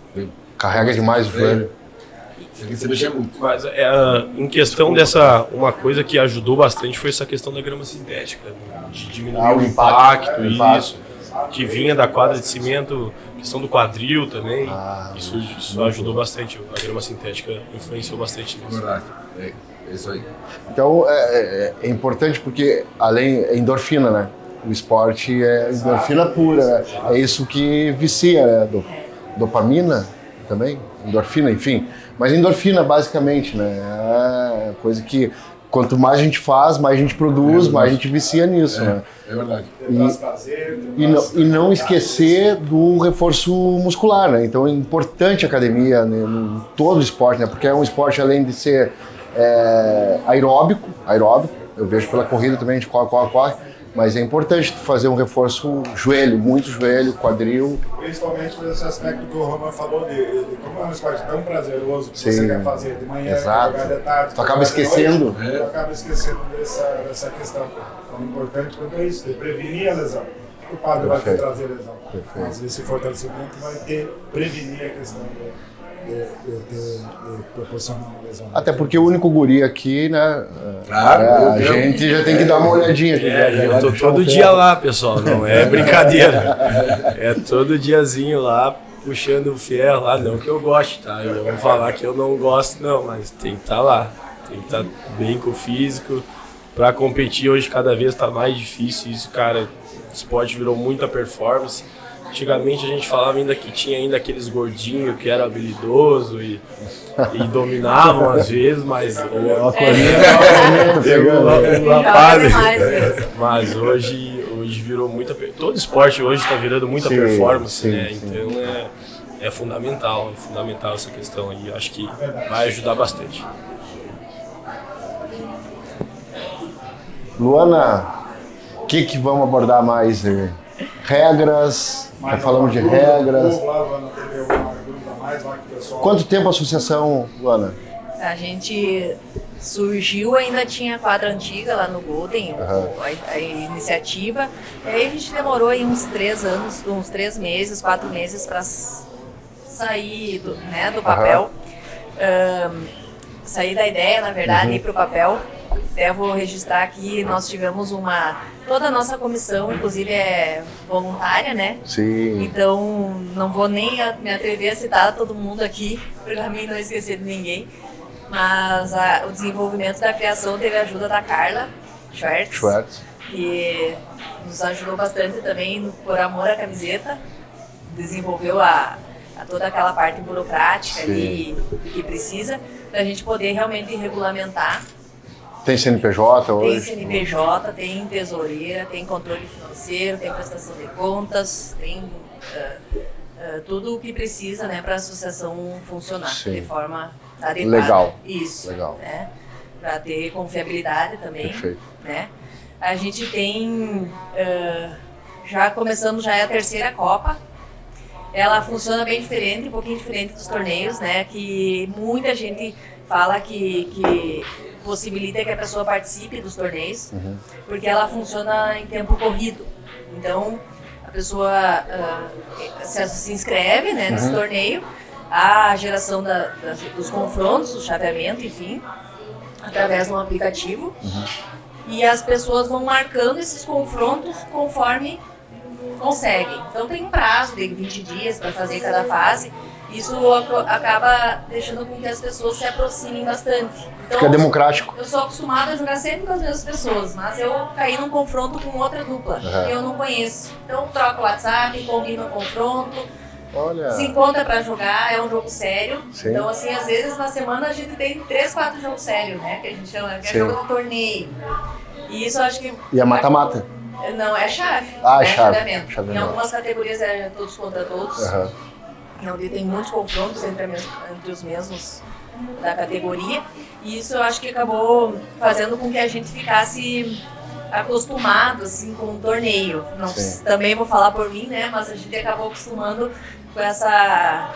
C: Carrega demais o joelho.
E: Tem que se mexer muito.
B: Mas em questão dessa, uma coisa que ajudou bastante foi essa questão da grama sintética, de diminuir
C: o
B: o
C: impacto,
B: impacto,
C: o impacto.
B: isso, que vinha da quadra de cimento, questão do quadril também,
C: Ah,
B: isso ajudou bastante, a grama sintética influenciou bastante nisso.
E: Verdade. É isso aí.
C: Então é importante porque além é endorfina, né? O esporte é endorfina pura, né? É isso que vicia, né? Dopamina também, endorfina, enfim. Mas endorfina basicamente, né? É coisa que quanto mais a gente faz, mais a gente produz, mais a gente vicia nisso, né?
E: É verdade.
A: Traz prazer,
C: E não esquecer do reforço muscular, né? Então é importante a academia, né, em todo esporte, né? Porque é um esporte além de ser aeróbico, eu vejo pela corrida também, a gente corre, mas é importante fazer um reforço joelho, muito joelho, quadril.
A: Principalmente por esse aspecto que o Roman falou de como é um esporte tão prazeroso que
C: Sim.
A: você quer fazer de manhã,
C: Exato.
A: jogar de tarde,
C: Tu acaba
A: jogar de
C: esquecendo.
A: noite, tu acaba esquecendo dessa questão. Então, importante quanto é isso, de prevenir a lesão. O padre vai ter trazer lesão, mas esse fortalecimento vai prevenir a questão de proporcionar uma lesão.
C: Até porque o único guri aqui, né?
E: Claro,
C: A gente já tem que dar uma olhadinha.
B: Eu tô todo dia lá, pessoal, não é brincadeira. É todo diazinho lá, puxando o ferro lá, não que eu goste, tá? Eu vou falar que eu não gosto, não, mas tem que estar lá. Tem que estar bem com o físico. Pra competir hoje cada vez tá mais difícil isso, cara. O esporte virou muita performance. Antigamente a gente falava ainda que tinha ainda aqueles gordinhos que eram habilidosos e dominavam às vezes, mas mas hoje virou muita. Todo esporte hoje está virando muita performance, né? Então é fundamental essa questão aí. Acho que vai ajudar bastante.
C: Luana, o que vamos abordar mais? Regras, já falamos de regras. Quanto tempo a associação, Luana?
D: A gente surgiu, ainda tinha quadra antiga lá no Golden, a iniciativa. E aí a gente demorou aí uns 3 anos, uns 3 meses, 4 meses para sair do papel. Sair da ideia, na verdade, ir para o papel. Até vou registrar aqui, nós tivemos toda a nossa comissão, inclusive é voluntária, né?
C: Sim.
D: Então, não vou nem me atrever a citar todo mundo aqui, para mim não esquecer de ninguém. Mas o desenvolvimento da criação teve a ajuda da Carla Schwartz, que nos ajudou bastante também por amor à camiseta, desenvolveu toda aquela parte burocrática ali que precisa, para a gente poder realmente regulamentar
C: Tem CNPJ
D: Tem
C: hoje?
D: CNPJ, tem tesoureira, tem controle financeiro, tem prestação de contas, tem tudo o que precisa, né, para a associação funcionar
C: Sim.
D: de forma adequada.
C: Legal.
D: Isso.
C: Legal.
D: Né? Para ter confiabilidade também.
C: Perfeito.
D: Né? A gente tem, já começamos já a terceira Copa. Ela funciona bem diferente, um pouquinho diferente dos torneios, né? Que muita gente fala que possibilita que a pessoa participe dos torneios, porque ela funciona em tempo corrido. Então, a pessoa se inscreve, né, nesse torneio, a geração dos confrontos, o chaveamento, enfim, através de um aplicativo. E as pessoas vão marcando esses confrontos conforme conseguem. Então tem um prazo de 20 dias para fazer cada fase. Isso acaba deixando com que as pessoas se aproximem bastante. Então,
C: Fica democrático.
D: eu sou acostumada a jogar sempre com as mesmas pessoas, mas eu caí num confronto com outra dupla que eu não conheço. Então troca o WhatsApp, combina o confronto,
C: Olha.
D: se encontra para jogar, é um jogo sério.
C: Sim.
D: Então assim, às vezes na semana a gente tem 3, 4 jogos sérios, né? Que a gente chama, que é
C: Sim.
D: jogo de torneio. E isso eu acho que...
C: E é mata-mata?
D: Não, é chave.
C: Ah,
D: né?
C: chave.
D: Chaveamento. Em
C: Chaveamento.
D: algumas categorias é todos contra todos. Onde tem muitos confrontos entre os mesmos da categoria. E isso eu acho que acabou fazendo com que a gente ficasse acostumado assim, com o torneio. Não, também vou falar por mim, né? Mas a gente acabou acostumando com essa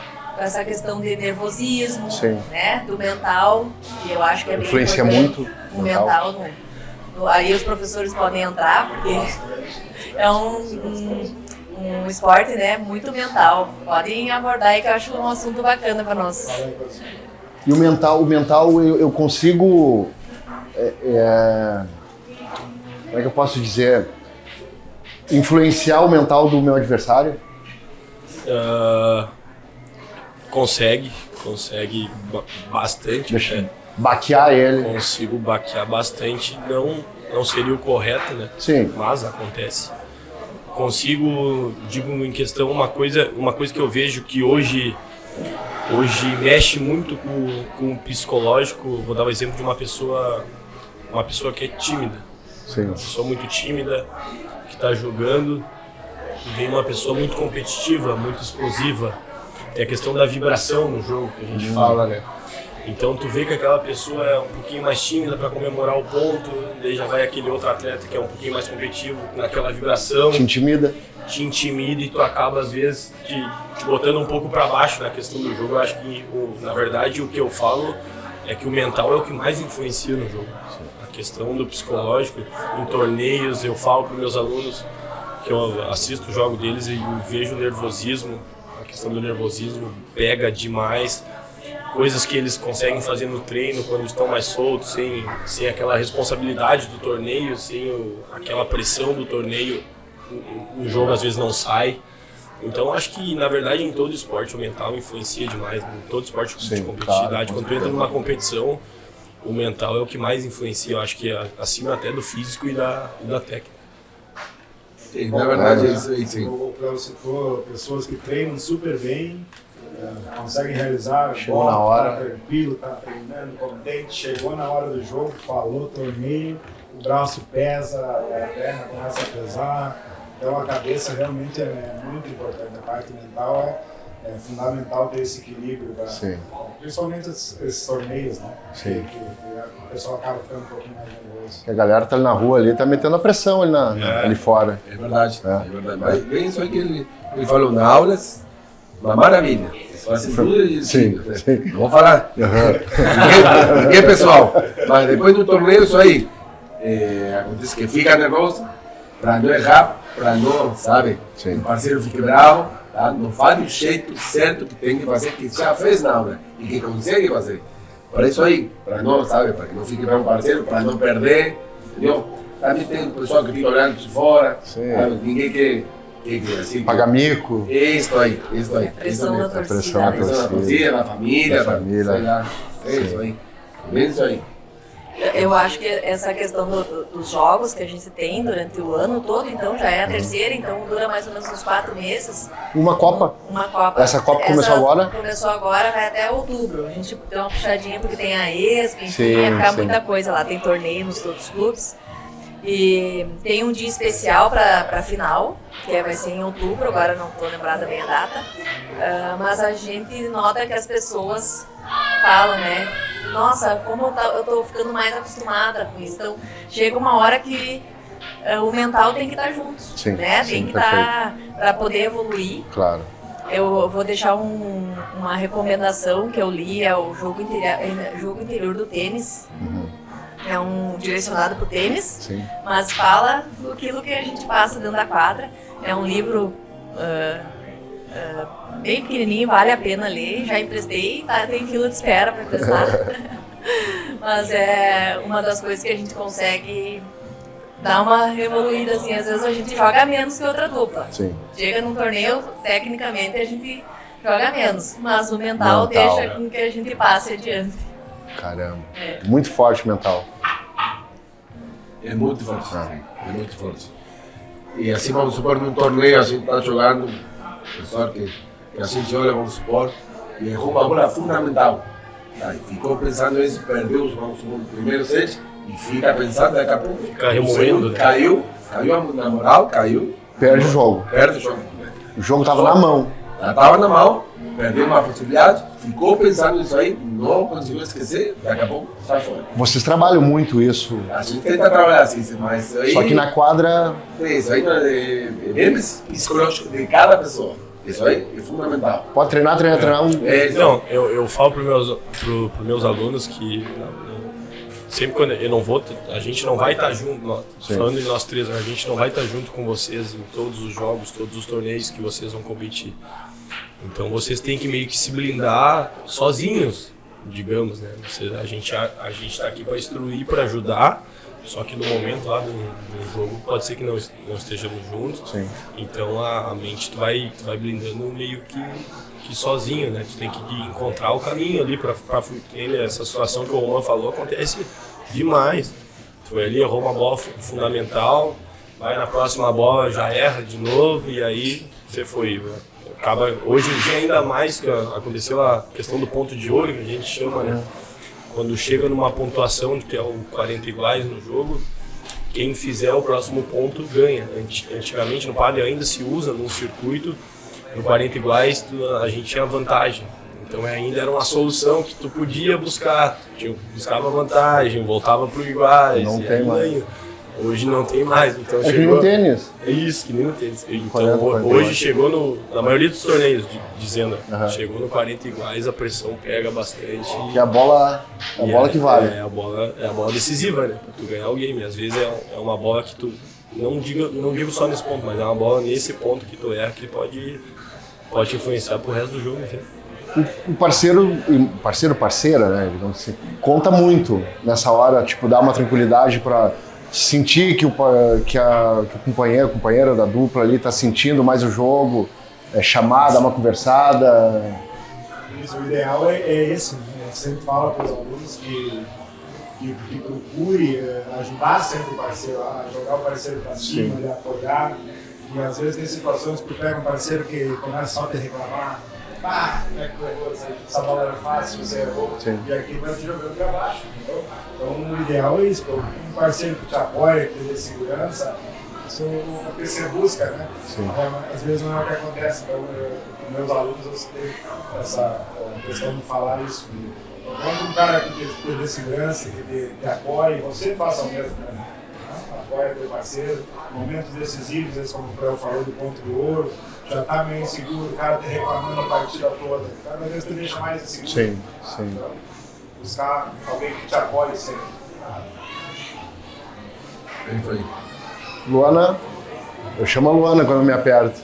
D: questão de nervosismo, né? Do mental, que eu acho que é bem
C: Influencia
D: importante.
C: muito
D: O mental. Aí os professores podem entrar, porque é um esporte, né, muito mental. Podem abordar aí que eu acho um assunto bacana para nós.
C: E o mental eu consigo, como é que eu posso dizer, influenciar o mental do meu adversário?
B: Consegue bastante.
C: Baquear ele.
B: Consigo baquear bastante, não seria o correto, né?
C: Sim.
B: Mas acontece. Consigo, digo em questão, uma coisa que eu vejo que hoje mexe muito com o psicológico. Vou dar o exemplo de uma pessoa que é tímida.
C: Sim.
B: Uma pessoa muito tímida, que está jogando, e vem uma pessoa muito competitiva, muito explosiva. Tem a questão da vibração no jogo, que a gente fala, né? Então tu vê que aquela pessoa é um pouquinho mais tímida para comemorar o ponto, daí já vai aquele outro atleta que é um pouquinho mais competitivo naquela vibração.
C: Te intimida
B: E tu acaba às vezes te botando um pouco para baixo na questão do jogo. Eu acho que, na verdade, o que eu falo é que o mental é o que mais influencia no jogo. A questão do psicológico, em torneios, eu falo para meus alunos que eu assisto o jogo deles e vejo o nervosismo, a questão do nervosismo pega demais. Coisas que eles conseguem fazer no treino quando estão mais soltos, sem aquela responsabilidade do torneio, sem aquela pressão do torneio, o jogo às vezes não sai. Então acho que na verdade em todo esporte o mental influencia demais, né? Em todo esporte de competitividade.
C: Claro,
B: quando tu entra numa competição, o mental é o que mais influencia, eu acho que é acima até do físico e da técnica.
E: Sim, na verdade é isso aí, sim.
A: O Cléo citou pessoas que treinam super bem, conseguem realizar,
C: chegou na hora,
A: tá tranquilo, tá treinando, contente, chegou na hora do jogo, falou torneio, o braço pesa, a perna começa a pesar, então a cabeça realmente é muito importante, a parte mental é fundamental ter esse equilíbrio, principalmente esses torneios, né?
C: Sim.
A: Que o pessoal acaba ficando um pouquinho mais nervoso.
C: a galera tá ali na rua ali, tá metendo a pressão ali, ali fora.
E: É verdade, é verdade. Mas bem isso aí que ele falou na aulas, uma maravilha. Eles fazem tudo e
C: Sim.
E: não vou falar. Ninguém pessoal. Mas depois do torneio, isso aí. Acontece que fica nervoso, para não errar, para não, sabe? O parceiro fique bravo, tá? Não faz do jeito certo que tem que fazer, que já fez na aula e que consegue fazer. Para isso aí, para não, sabe? Para que não fique bravo o parceiro, para não perder, entendeu? Também tem o pessoal que fica olhando de fora, sabe? Ninguém quer assim,
C: paga mico.
E: Isso aí.
D: Pressão da torcida.
E: Da torcida, da família,
C: sei lá.
E: É isso aí. Bem isso aí.
D: Eu acho que essa questão dos jogos que a gente tem durante o ano todo, então já é a terceira, então dura mais ou menos uns 4 meses.
C: Uma Copa?
D: Uma Copa.
C: Essa Copa começou agora?
D: Começou agora, vai até outubro. A gente deu uma puxadinha porque tem a Expo, enfim,
C: Sim,
D: vai ficar
C: sim.
D: muita coisa lá. Tem torneio nos todos os clubes. E tem um dia especial para final, que vai ser em outubro, agora não estou lembrada bem a data. Mas a gente nota que as pessoas falam, né? Nossa, como eu tô ficando mais acostumada com isso. Então, chega uma hora que o mental tem que estar junto,
C: Sim,
D: né?
C: sim,
D: Tem que estar para poder evoluir.
C: Claro.
D: Eu vou deixar uma recomendação que eu li, é o Jogo Interior do Tênis. É um direcionado para o tênis,
C: Sim.
D: mas fala do aquilo que a gente passa dentro da quadra. É um livro bem pequenininho, vale a pena ler. Já emprestei, tá? Tem fila de espera para emprestar. Mas é uma das coisas que a gente consegue dar uma evoluída, assim. Às vezes a gente joga menos que outra dupla.
C: Sim.
D: Chega num torneio, tecnicamente a gente joga menos, mas o mental deixa com que a gente passe adiante.
C: Caramba. Muito forte mental.
E: É muito forte, é muito forte. E assim, vamos supor, num torneio, a gente está jogando, pessoal que a gente olha, vamos supor, e errou uma bola fundamental. Aí ficou pensando nisso, perdeu, vamos supor, o primeiro set, e fica pensando, daqui a pouco
B: Fica remoendo, né?
E: Caiu na moral,
C: Perde o jogo.
E: perde o jogo.
C: O jogo tava na mão.
E: Já estava na mão, perdeu uma possibilidade, ficou pensando nisso aí, não conseguiu esquecer, daqui a pouco sai fora.
C: Vocês trabalham muito isso.
E: A gente tenta trabalhar assim, mas aí...
C: Só que na quadra.
E: Isso aí é bem psicológico de cada pessoa. Isso aí é fundamental.
C: Pode treinar.
B: Não, eu falo para meus alunos que sempre quando eu não vou, a gente não vai estar junto, falando de nós três, a gente não vai estar junto com vocês em todos os jogos, todos os torneios que vocês vão competir. Então vocês têm que meio que se blindar sozinhos, digamos, né? A gente está aqui para instruir, para ajudar, só que no momento lá do jogo pode ser que não estejamos juntos.
C: Sim.
B: Então a mente tu vai blindando meio que sozinho, né? Tu tem que encontrar o caminho ali para essa situação que o Roman falou acontece demais. Tu vai ali, errou uma bola fundamental, vai na próxima bola, já erra de novo e aí você foi, né? Acaba, hoje em dia ainda mais que aconteceu a questão do ponto de ouro, que a gente chama, né? Quando chega numa pontuação que é o 40 iguais no jogo, quem fizer o próximo ponto ganha. Antigamente no padel ainda se usa num circuito, no 40 iguais a gente tinha vantagem. Então ainda era uma solução que tu podia buscar, buscava vantagem, voltava pro iguais.
C: Não tem mais.
B: Hoje não tem mais, então
C: É que
B: chegou...
C: no tênis.
B: É isso, que nem no tênis. Então
C: 40,
B: hoje chegou na maioria dos torneios, dizendo,
C: Aham.
B: chegou no 40 iguais, a pressão pega bastante.
C: Que a bola que vale.
B: É a bola decisiva, né? Pra tu ganhar o game. Às vezes é uma bola que tu, não digo só nesse ponto, mas é uma bola nesse ponto que tu erra que pode influenciar pro resto do jogo, né?
C: O parceira, né? Digamos assim, conta muito nessa hora, tipo, dar uma tranquilidade para sentir que o companheiro da dupla ali tá sentindo mais o jogo, chamar, dar uma conversada.
A: Isso, o ideal é esse, né? Eu sempre falo para os alunos que procure ajudar sempre o parceiro, a jogar o parceiro para cima, de apoiar. E às vezes tem situações que tu pega um parceiro que começa só a te reclamar. Como é que tu errou? Essa bola era fácil, você errou.
C: Sim.
A: E aqui vai te jogando para baixo, entendeu? Então o ideal é isso, um parceiro que te apoia, que te dê segurança, isso é o que você busca, né?
C: Sim.
A: Às vezes não é o que acontece, então meus alunos eu tenho essa questão de falar isso. Quando um cara que te dê segurança, que te apoia, você faça o mesmo, né? Apoia teu parceiro, momentos decisivos, esse como o Cléo falou do ponto de ouro, já tá meio inseguro, o cara te reclamando a partida toda, cada vez te deixa mais inseguro.
C: Sim.
A: Então, buscar alguém que te apoie sempre.
E: Bem foi.
C: Luana, eu chamo a Luana quando me aperto.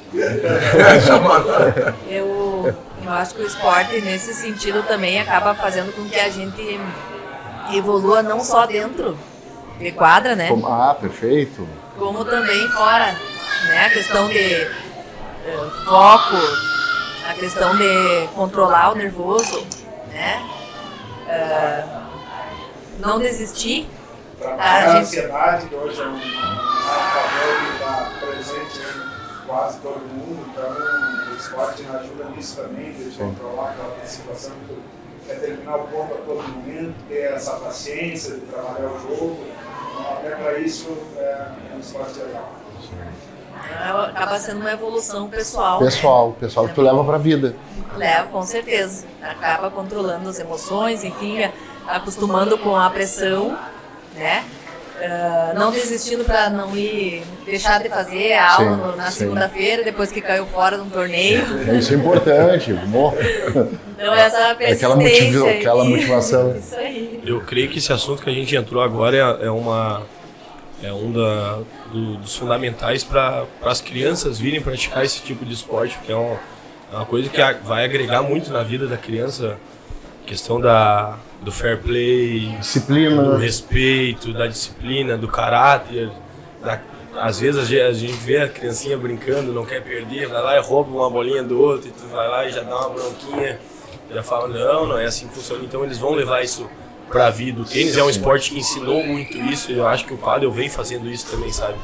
D: Eu acho que o esporte, nesse sentido, também acaba fazendo com que a gente evolua não só dentro de quadra, né?
C: Perfeito.
D: Como também fora, né? A questão de foco, a questão de controlar o nervoso, né? não desistir.
A: A ansiedade, que hoje é um fator que está presente em quase todo mundo, então o esporte ajuda nisso também, de controlar aquela situação que quer terminar o ponto a todo momento, ter essa paciência de trabalhar o jogo, então, até para isso é um esporte legal.
D: Acaba sendo uma evolução pessoal.
C: Pessoal que tu leva pra vida.
D: Leva, com certeza. Acaba controlando as emoções, enfim, acostumando com a pressão, né? Não desistindo para não deixar de fazer a aula na segunda-feira, depois que caiu fora de um torneio.
C: Isso é importante, amor.
D: Então essa persistência.
C: Aquela motivação.
D: Isso aí.
B: Eu creio que esse assunto que a gente entrou agora é um dos fundamentais para as crianças virem praticar esse tipo de esporte, porque é uma coisa que vai agregar muito na vida da criança, a questão do fair play,
C: disciplina,
B: do respeito, da disciplina, do caráter. Às vezes a gente vê a criancinha brincando, não quer perder, vai lá e rouba uma bolinha do outro, e tu vai lá e já dá uma bronquinha, já fala, não é assim que funciona. Então eles vão levar isso pra vida. O tênis é um esporte que ensinou muito isso, e eu acho que o pádel vem fazendo isso também, sabe?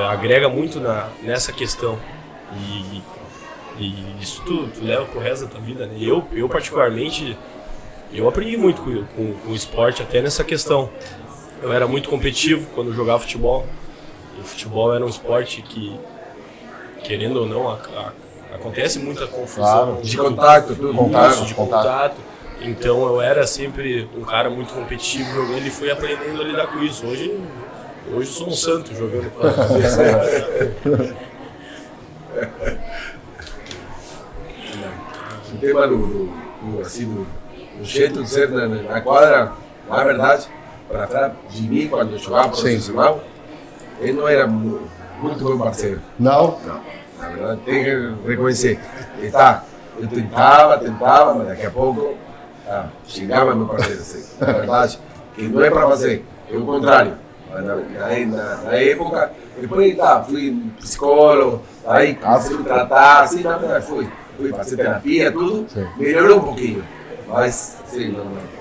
B: Agrega muito nessa questão. E isso tu leva pro resto da tua vida, né? Eu particularmente, eu aprendi muito com o esporte, até nessa questão. Eu era muito competitivo quando jogava futebol. E o futebol era um esporte que, querendo ou não, acontece muita confusão.
E: De contato, tudo.
B: De contato. Então eu era sempre um cara muito competitivo jogando e fui aprendendo a lidar com isso. Hoje eu sou um santo jogando.
E: O tema do jeito de ser na quadra, na verdade, para falar de mim, quando eu jogava profissional, ele não era muito bom parceiro.
C: Não?
E: Não. Na verdade, tem que reconhecer. Eu tentava, mas daqui a pouco xingava meu parceiro. Assim. Na verdade, que não é para fazer, é o contrário. Na época, depois fui psicólogo, aí comecei a me tratar, assim, na verdade fui fazer terapia, tudo, melhorou um pouquinho. Mas, sim,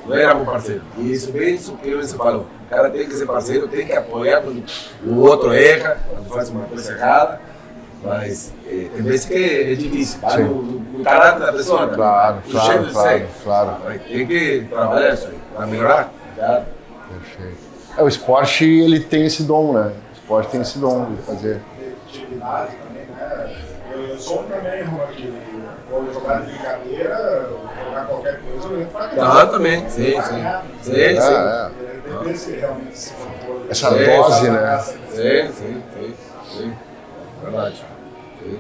E: não era bom parceiro. E isso bem isso que você falou. O cara tem que ser parceiro, tem que apoiar quando o outro erra, quando faz uma coisa errada. Mas tem vezes que é difícil, no caráter da pessoa.
C: Claro.
E: Mas tem que trabalhar isso aí, para melhorar. Claro.
C: Perfeito. O esporte, ele tem esse dom, né? O esporte tem esse dom de fazer.
A: Atividade também, né? Eu sou também, que vou jogar de brincadeira, jogar qualquer coisa, eu entro pra cá.
E: Também, sim.
A: Tem realmente esse fator.
C: Essa dose, né?
E: Sim. Verdade. Sim.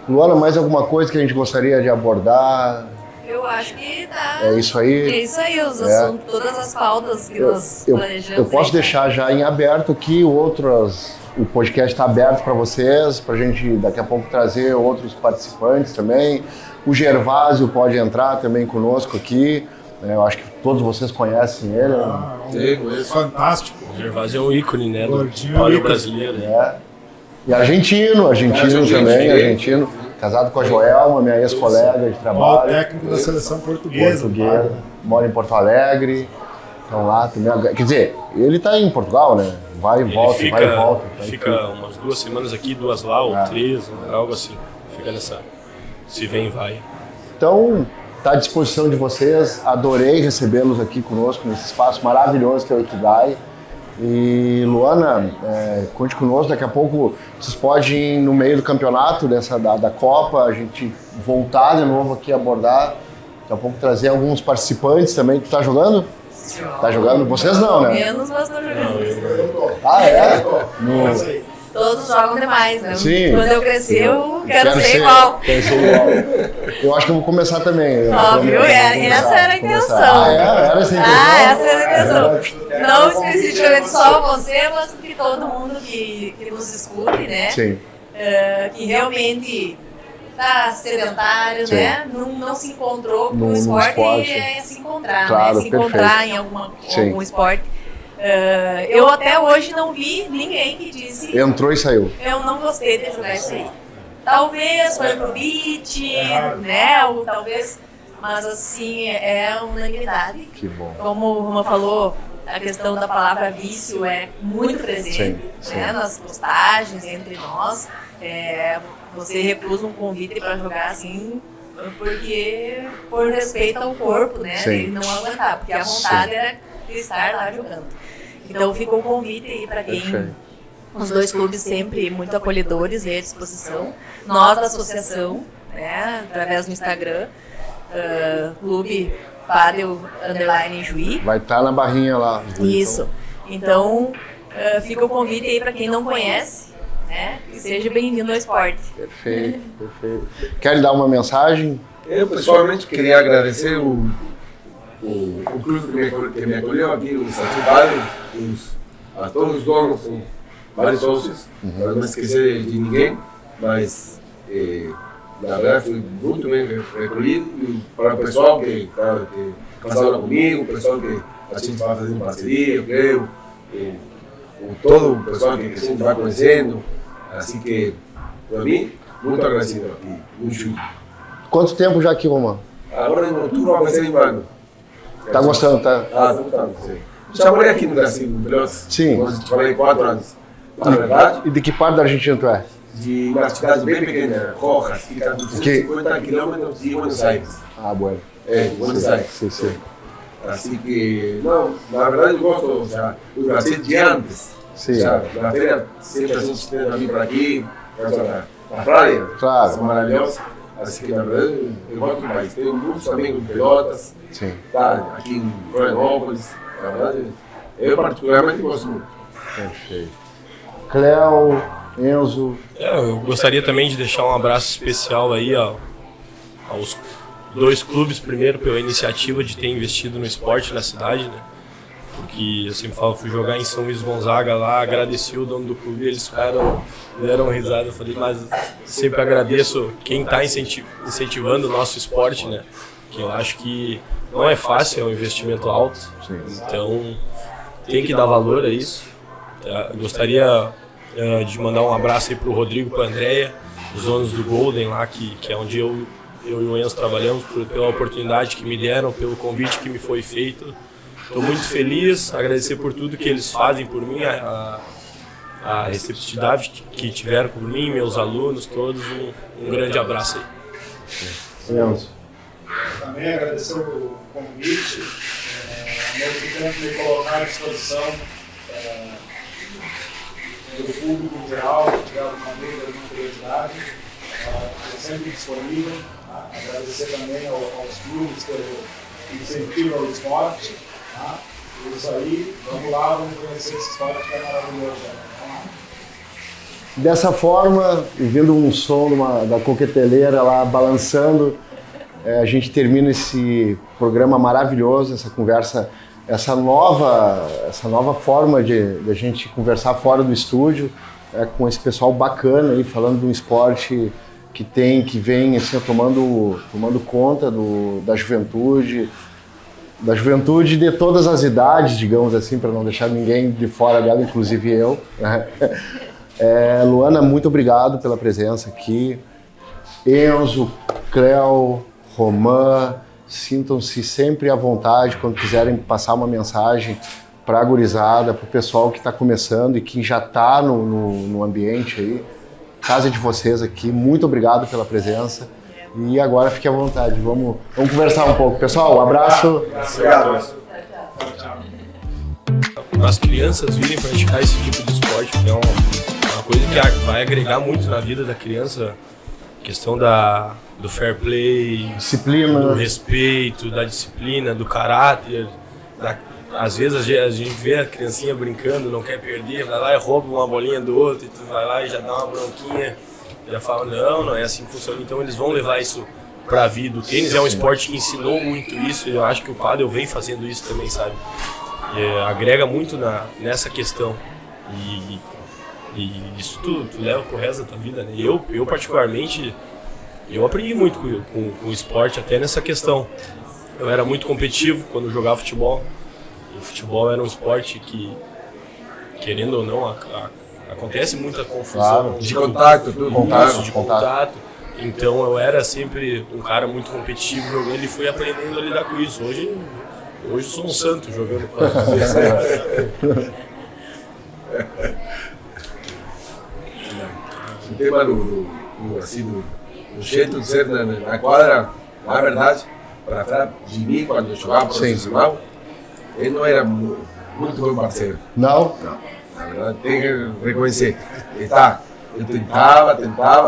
C: Luana, mais alguma coisa que a gente gostaria de abordar?
D: Eu acho que tá.
C: É isso aí?
D: É isso aí, os assuntos, todas as pautas que nós planejamos.
C: Eu posso deixar já em aberto aqui o podcast está aberto para vocês, para a gente daqui a pouco trazer outros participantes também. O Gervásio pode entrar também conosco aqui. Eu acho que todos vocês conhecem ele.
A: Fantástico.
B: O Gervásio é um ícone, né? Do pádel brasileiro.
C: E argentino também, casado com a Joelma, minha ex-colega de trabalho.
A: Técnico da seleção portuguesa.
C: Mora em Porto Alegre. Então lá também. Quer dizer, ele está em Portugal, né? Vai e volta.
B: Fica umas 2 semanas aqui, 2 lá, ou 3, algo assim. Fica nessa. Se vem e vai.
C: Então, está à disposição de vocês. Adorei recebê-los aqui conosco nesse espaço maravilhoso que é o Ikigai. E Luana, conte conosco, daqui a pouco vocês podem, no meio do campeonato da Copa, a gente voltar de novo aqui a abordar, daqui a pouco trazer alguns participantes também. Tu tá jogando? Tá jogando? Vocês não, né?
D: Menos, mas tô jogando.
C: É?
D: Todos jogam demais, né?
C: Sim.
D: Quando eu crescer, eu quero ser igual.
C: Eu acho que eu vou começar também.
D: Viu? Essa era a intenção.
C: Era essa a intenção?
D: Essa era a intenção. Não especificamente só você, mas que todo mundo que nos escute, né?
C: Sim.
D: Que realmente tá sedentário, né? Não se encontrou com o esporte é se encontrar,
C: claro,
D: né? Se encontrar em algum esporte. Eu até hoje não vi ninguém que disse
C: entrou e saiu.
D: Eu não gostei de jogar isso aí. Talvez foi pro beat, né? Ou talvez mas assim, é unanimidade.
C: Que bom.
D: Como o Roma falou, a questão da palavra vício é muito presente,
C: Sim,
D: né, nas postagens, entre nós. Você recusa um convite para jogar assim, porque por respeito ao corpo, né?
C: Sim.
D: Ele não aguentar, porque a vontade era de estar lá jogando. Então fica o convite aí para quem...
C: Perfeito.
D: Os dois clubes sempre muito acolhedores e à disposição. Nós da associação, né, através do Instagram, Clube Padel _ Juí.
C: Vai estar na barrinha lá.
D: Isso. Então, fica o convite aí para quem não conhece, né, que seja bem-vindo ao esporte.
C: Perfeito, perfeito. Quer dar uma mensagem?
E: Eu, pessoalmente, queria agradecer o clube que me acolheu aqui, o Estatuto Padel, a todos os donos, vários sócios, para não esquecer de ninguém, mas na verdade foi muito bem recolhido. E para o pessoal que casaram comigo, o pessoal que a gente vai fazendo parceria, eu creio, todo o pessoal que a gente vai conhecendo, assim que, para mim, muito agradecido aqui, no Juí.
C: Quanto tempo já aqui, Romano?
E: Agora em outubro vai ser em ano.
C: Tá gostando, tá?
E: Ah, tô gostando, sim. Já morei aqui no Brasil, no Pelotas.
C: Sim.
E: Trabalhei 4 anos. Na verdade,
C: E de que parte da Argentina tu é?
E: de uma cidade bem pequena, Rojas, fica a 250 quilômetros de Buenos Aires.
C: Ah, bueno.
E: De Buenos Aires.
C: Sim, sim.
E: Assim que, não, na verdade eu gosto já, do Brasil de antes.
C: Sim.
E: Já, na feira sempre a gente tem vir para aqui, na praia,
C: Claro.
E: é maravilhosa. Assim que, na verdade, eu gosto mais. Tenho muitos amigos em Pelotas,
C: Sim.
E: tá, aqui em Florianópolis. Na verdade, eu particularmente gosto muito.
C: Perfeito. Cléo, Enzo.
B: Eu gostaria também de deixar um abraço especial aí aos dois clubes, primeiro pela iniciativa de ter investido no esporte na cidade, né? Porque eu sempre falo, fui jogar em São Luís Gonzaga lá, agradeci o dono do clube, eles deram risada, eu falei, mas sempre agradeço quem está incentivando o nosso esporte, né? Que eu acho que não é fácil, é um investimento alto, então tem que dar valor a isso. Eu gostaria de mandar um abraço aí pro Rodrigo e pra Andréia, os donos do Golden lá, que é onde eu e o Enzo trabalhamos, pela oportunidade que me deram, pelo convite que me foi feito. Estou muito feliz, agradecer por tudo que eles fazem por mim, a receptividade que tiveram por mim, meus alunos, todos. Um grande abraço aí.
C: Enzo.
A: Também agradecer o convite, ao mesmo tempo me colocar à disposição do público em geral, que tiver alguma dúvida, alguma curiosidade, estou sempre disponível. Agradecer também aos clubes pelo incentivo ao esporte. Isso aí, vamos lá, vamos conhecer esse esporte que é maravilhoso. Vamos lá.
C: Dessa forma, ouvindo um som da coqueteleira lá balançando, a gente termina esse programa maravilhoso, essa conversa, essa nova forma de a gente conversar fora do estúdio, com esse pessoal bacana aí, falando de um esporte que vem assim, tomando conta da juventude de todas as idades, digamos assim, para não deixar ninguém de fora dela, inclusive eu. Luana, muito obrigado pela presença aqui. Enzo, Cléo, Romã, sintam-se sempre à vontade quando quiserem passar uma mensagem para a gurizada, para o pessoal que está começando e que já está no ambiente aí. Casa de vocês aqui, muito obrigado pela presença. E agora fique à vontade, vamos conversar um pouco. Pessoal, um abraço.
E: Obrigado.
B: As crianças virem praticar esse tipo de esporte, que é uma coisa que vai agregar muito na vida da criança, a questão do fair play,
C: Disciplina,
B: do respeito, da disciplina, do caráter. Às vezes a gente vê a criancinha brincando, não quer perder, vai lá e rouba uma bolinha do outro, e tu vai lá e já dá uma bronquinha. Já falam, não é assim que funciona, então eles vão levar isso pra vida. O tênis é um esporte que ensinou muito isso, e eu acho que o padel vem fazendo isso também, sabe? E, agrega muito nessa questão. E isso tu leva pro resto da tua vida, né? Eu particularmente, eu aprendi muito com o esporte, até nessa questão. Eu era muito competitivo quando jogava futebol. E o futebol era um esporte que, querendo ou não, acontece muita confusão,
C: Claro.
E: De contato, tudo.
B: de contato. Então eu era sempre um cara muito competitivo jogando e fui aprendendo a lidar com isso. Hoje eu sou um santo jogando, posso dizer.
E: O tema do jeito de ser na quadra, na verdade, para falar de mim, quando eu jogava profissional, ele não era muito bom parceiro.
C: Não?
E: Não, na verdade, tem que reconhecer. Eu tentava,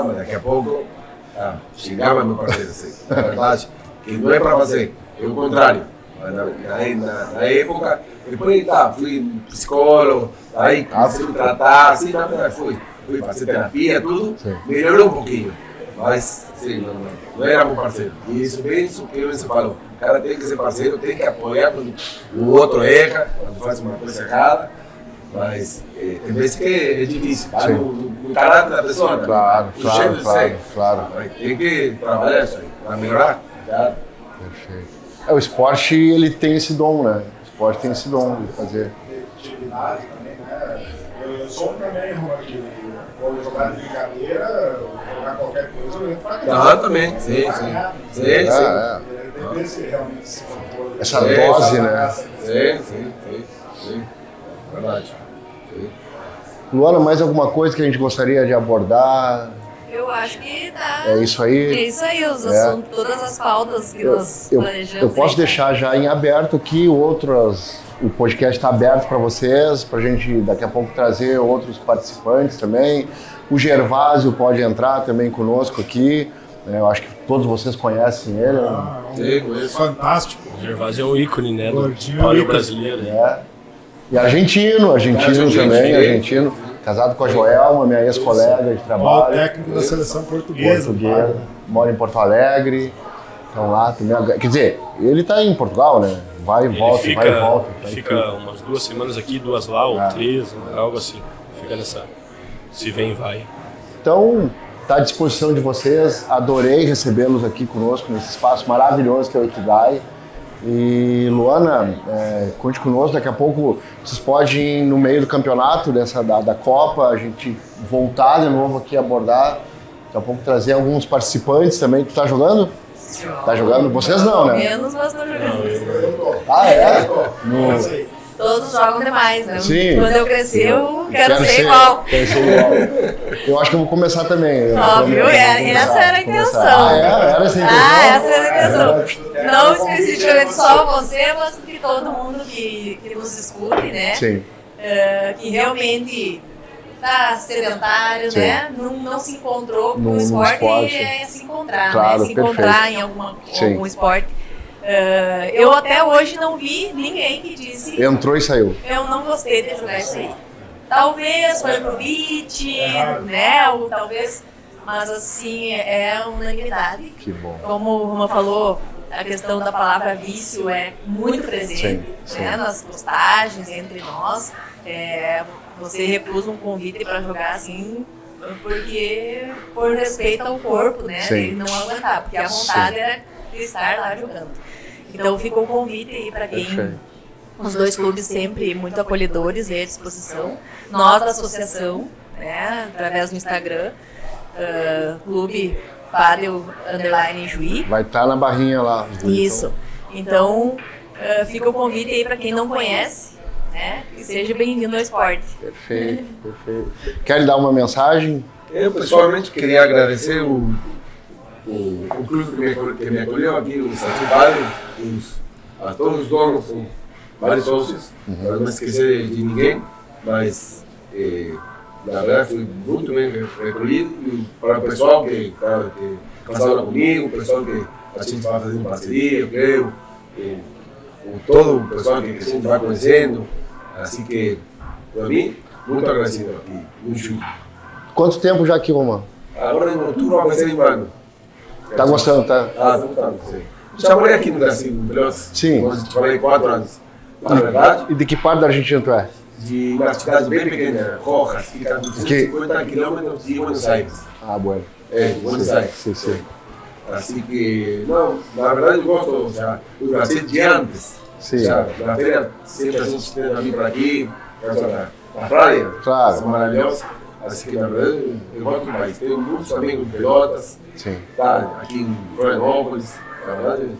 E: mas daqui a pouco xingava meu parceiro. Assim. Na verdade, que não é para fazer, é o contrário. Na época, depois fui psicólogo, aí comecei a me tratar, assim, fui fazer terapia, tudo, melhorou um pouquinho. Mas, sim, não era bom parceiro. E isso que você falou. O cara tem que ser parceiro, tem que apoiar quando o outro erra, quando faz uma coisa errada. Mas tem vezes que é difícil, tá? No caráter da pessoa.
C: Claro.
E: Mas tem que trabalhar isso aí, para melhorar. Tá?
C: Perfeito. O esporte, ele tem esse dom, né? O esporte tem esse dom de fazer.
A: Atividade também, né? Eu sou também, que vou jogar de brincadeira, jogar qualquer coisa, eu entro pra ganhar.
E: Também, sim.
A: Tem realmente esse controle.
C: Essa dose, né?
E: Sim. Verdade. Sim.
C: Luana, mais alguma coisa que a gente gostaria de abordar?
D: Eu acho que tá.
C: É isso aí?
D: É isso aí, os assuntos, todas as pautas que nós planejamos.
C: Eu posso deixar já em aberto aqui o podcast está aberto para vocês, para a gente daqui a pouco trazer outros participantes também. O Gervásio pode entrar também conosco aqui. Eu acho que todos vocês conhecem ele.
A: Fantástico.
B: O Gervásio é um ícone, né? Do
A: Gordinho,
B: pólio
A: ícone.
B: brasileiro.
C: E argentino também, casado com a Joelma, minha ex-colega de trabalho.
A: O técnico da seleção portuguesa.
C: Mora em Porto Alegre. Então lá também. Quer dizer, ele está em Portugal, né? Vai e volta.
B: Fica umas 2 semanas aqui, 2 lá, ou 3, algo assim. Fica nessa. Se vem, vai.
C: Então, está à disposição de vocês. Adorei recebê-los aqui conosco nesse espaço maravilhoso que é o Ikigai. E Luana, conte conosco, daqui a pouco vocês podem, no meio do campeonato da Copa, a gente voltar de novo aqui abordar, daqui a pouco trazer alguns participantes também. Tu tá jogando? Tá jogando? Vocês não, né?
D: Menos, mas tô jogando. Todos jogam demais, né?
C: Sim.
D: Quando eu crescer, eu quero ser igual.
C: Eu acho que eu vou começar também.
D: Óbvio, essa era a intenção.
C: Era essa a intenção?
D: Essa era a intenção. Não especificamente só você, mas que todo mundo que nos escute, né?
C: Sim.
D: Que realmente tá sedentário, né? Não se encontrou com o esporte, é se encontrar,
C: claro,
D: né? Se encontrar em algum esporte. Eu até hoje não vi ninguém que disse
C: entrou e saiu.
D: Eu não gostei de jogar isso aí. Talvez foi pro beat, né? Ou talvez, mas assim, é unanimidade.
C: Que bom.
D: Como o Roma falou, a questão da palavra vício é muito presente,
C: sim.
D: Né? Nas postagens entre nós. Você recusa um convite para jogar assim, porque por respeito ao corpo, né? Ele não aguentar, porque a vontade era de estar lá jogando. Então ficou o convite aí para quem. Os 2 clubes sempre muito acolhedores e à disposição. Nós da associação, né, através do Instagram, Clube Padel _ Juí.
C: Vai estar na barrinha lá.
D: Isso. Então, fica o convite aí para quem não conhece, né, que seja bem-vindo ao esporte.
C: Perfeito. Quer dar uma mensagem?
E: Eu, pessoalmente, queria agradecer o clube que me acolheu aqui, o Santo Padre, a todos os donos, vários sócios, para não esquecer de ninguém, mas na verdade foi muito bem recolhido. E para o pessoal que passaram comigo, o pessoal que a gente vai fazendo parceria, eu creio, todo o pessoal que a gente vai conhecendo, assim que, para mim, muito agradecido aqui no Juí.
C: Quanto tempo já aqui, Romano?
E: Agora em outubro vai ser em ano.
C: Tá gostando, tá?
E: Tá gostando, sim. Já morei aqui no Brasil, no Pelotas.
C: Sim.
E: Eu trabalhei 4 anos. Na verdade,
C: E de que parte da Argentina tu é?
E: de uma cidade bem pequena, Rojas, fica a 250 quilômetros de Buenos Aires.
C: Bueno.
E: Buenos Aires.
C: Sim.
E: Assim que, não, na verdade eu gosto já do Brasil de antes.
C: Sim.
E: Já, na feira sempre a gente tem a vir para aqui, por causa da praia,
C: Claro.
E: é maravilhosa. Assim que, na verdade, eu gosto mais. Tenho muitos amigos em Pelotas,
C: Sim.
E: tá? Aqui em Florianópolis. Na verdade,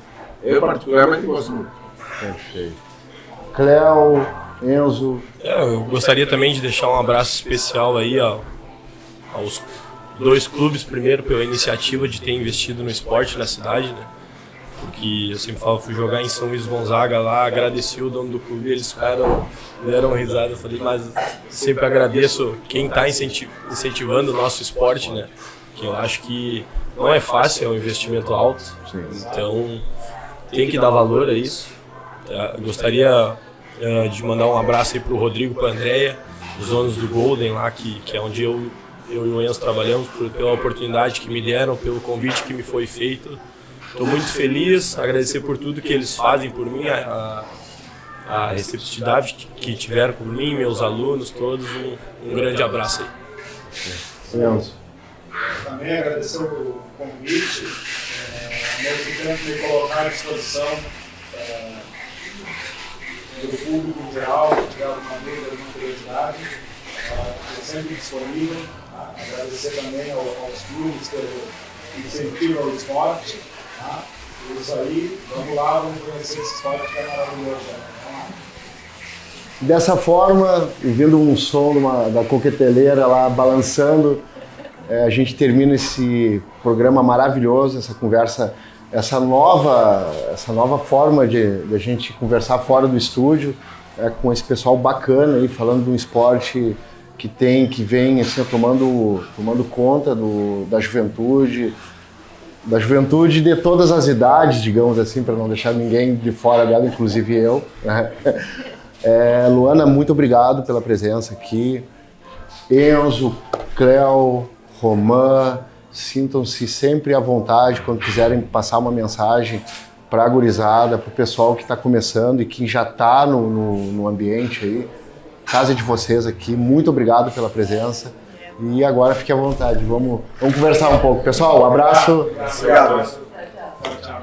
E: eu particularmente gosto muito.
C: Perfeito. Cléo, Enzo.
B: Eu gostaria também de deixar um abraço especial aí aos 2 clubes, primeiro pela iniciativa de ter investido no esporte na cidade, né? Porque eu sempre falo, fui jogar em São Luís Gonzaga lá, agradeci o dono do clube, eles deram risada, eu falei, mas sempre agradeço quem está incentivando o nosso esporte, né? Que eu acho que não é fácil, é um investimento alto, então tem que dar valor a isso. Eu gostaria de mandar um abraço aí pro Rodrigo, pra Andréia, os donos do Golden lá, que é onde eu e o Enzo trabalhamos, pela oportunidade que me deram, pelo convite que me foi feito. Estou muito feliz, agradecer por tudo que eles fazem por mim, a receptividade que tiveram por mim, meus alunos, todos. Um grande abraço aí.
C: Enzo.
A: Também agradecer o convite, ao mesmo tempo me colocar à disposição do público em geral, que tiver alguma dúvida, alguma curiosidade. Estou sempre disponível. Agradecer também aos clubes pelo incentivo ao esporte. Tá? Isso aí, vamos lá, vamos conhecer esse esporte que é maravilhoso.
C: Dessa forma, ouvindo um som da coqueteleira lá balançando, a gente termina esse programa maravilhoso, essa conversa, essa nova forma de a gente conversar fora do estúdio, com esse pessoal bacana aí, falando de um esporte que vem assim, tomando conta da juventude de todas as idades, digamos assim, para não deixar ninguém de fora dela, inclusive eu. Luana, muito obrigado pela presença aqui. Enzo, Cléo, Romã, sintam-se sempre à vontade quando quiserem passar uma mensagem para a gurizada, para o pessoal que está começando e que já está no ambiente aí. Casa de vocês aqui, muito obrigado pela presença. E agora fique à vontade, vamos conversar um pouco. Pessoal, um abraço.
E: Obrigado.
A: Tchau.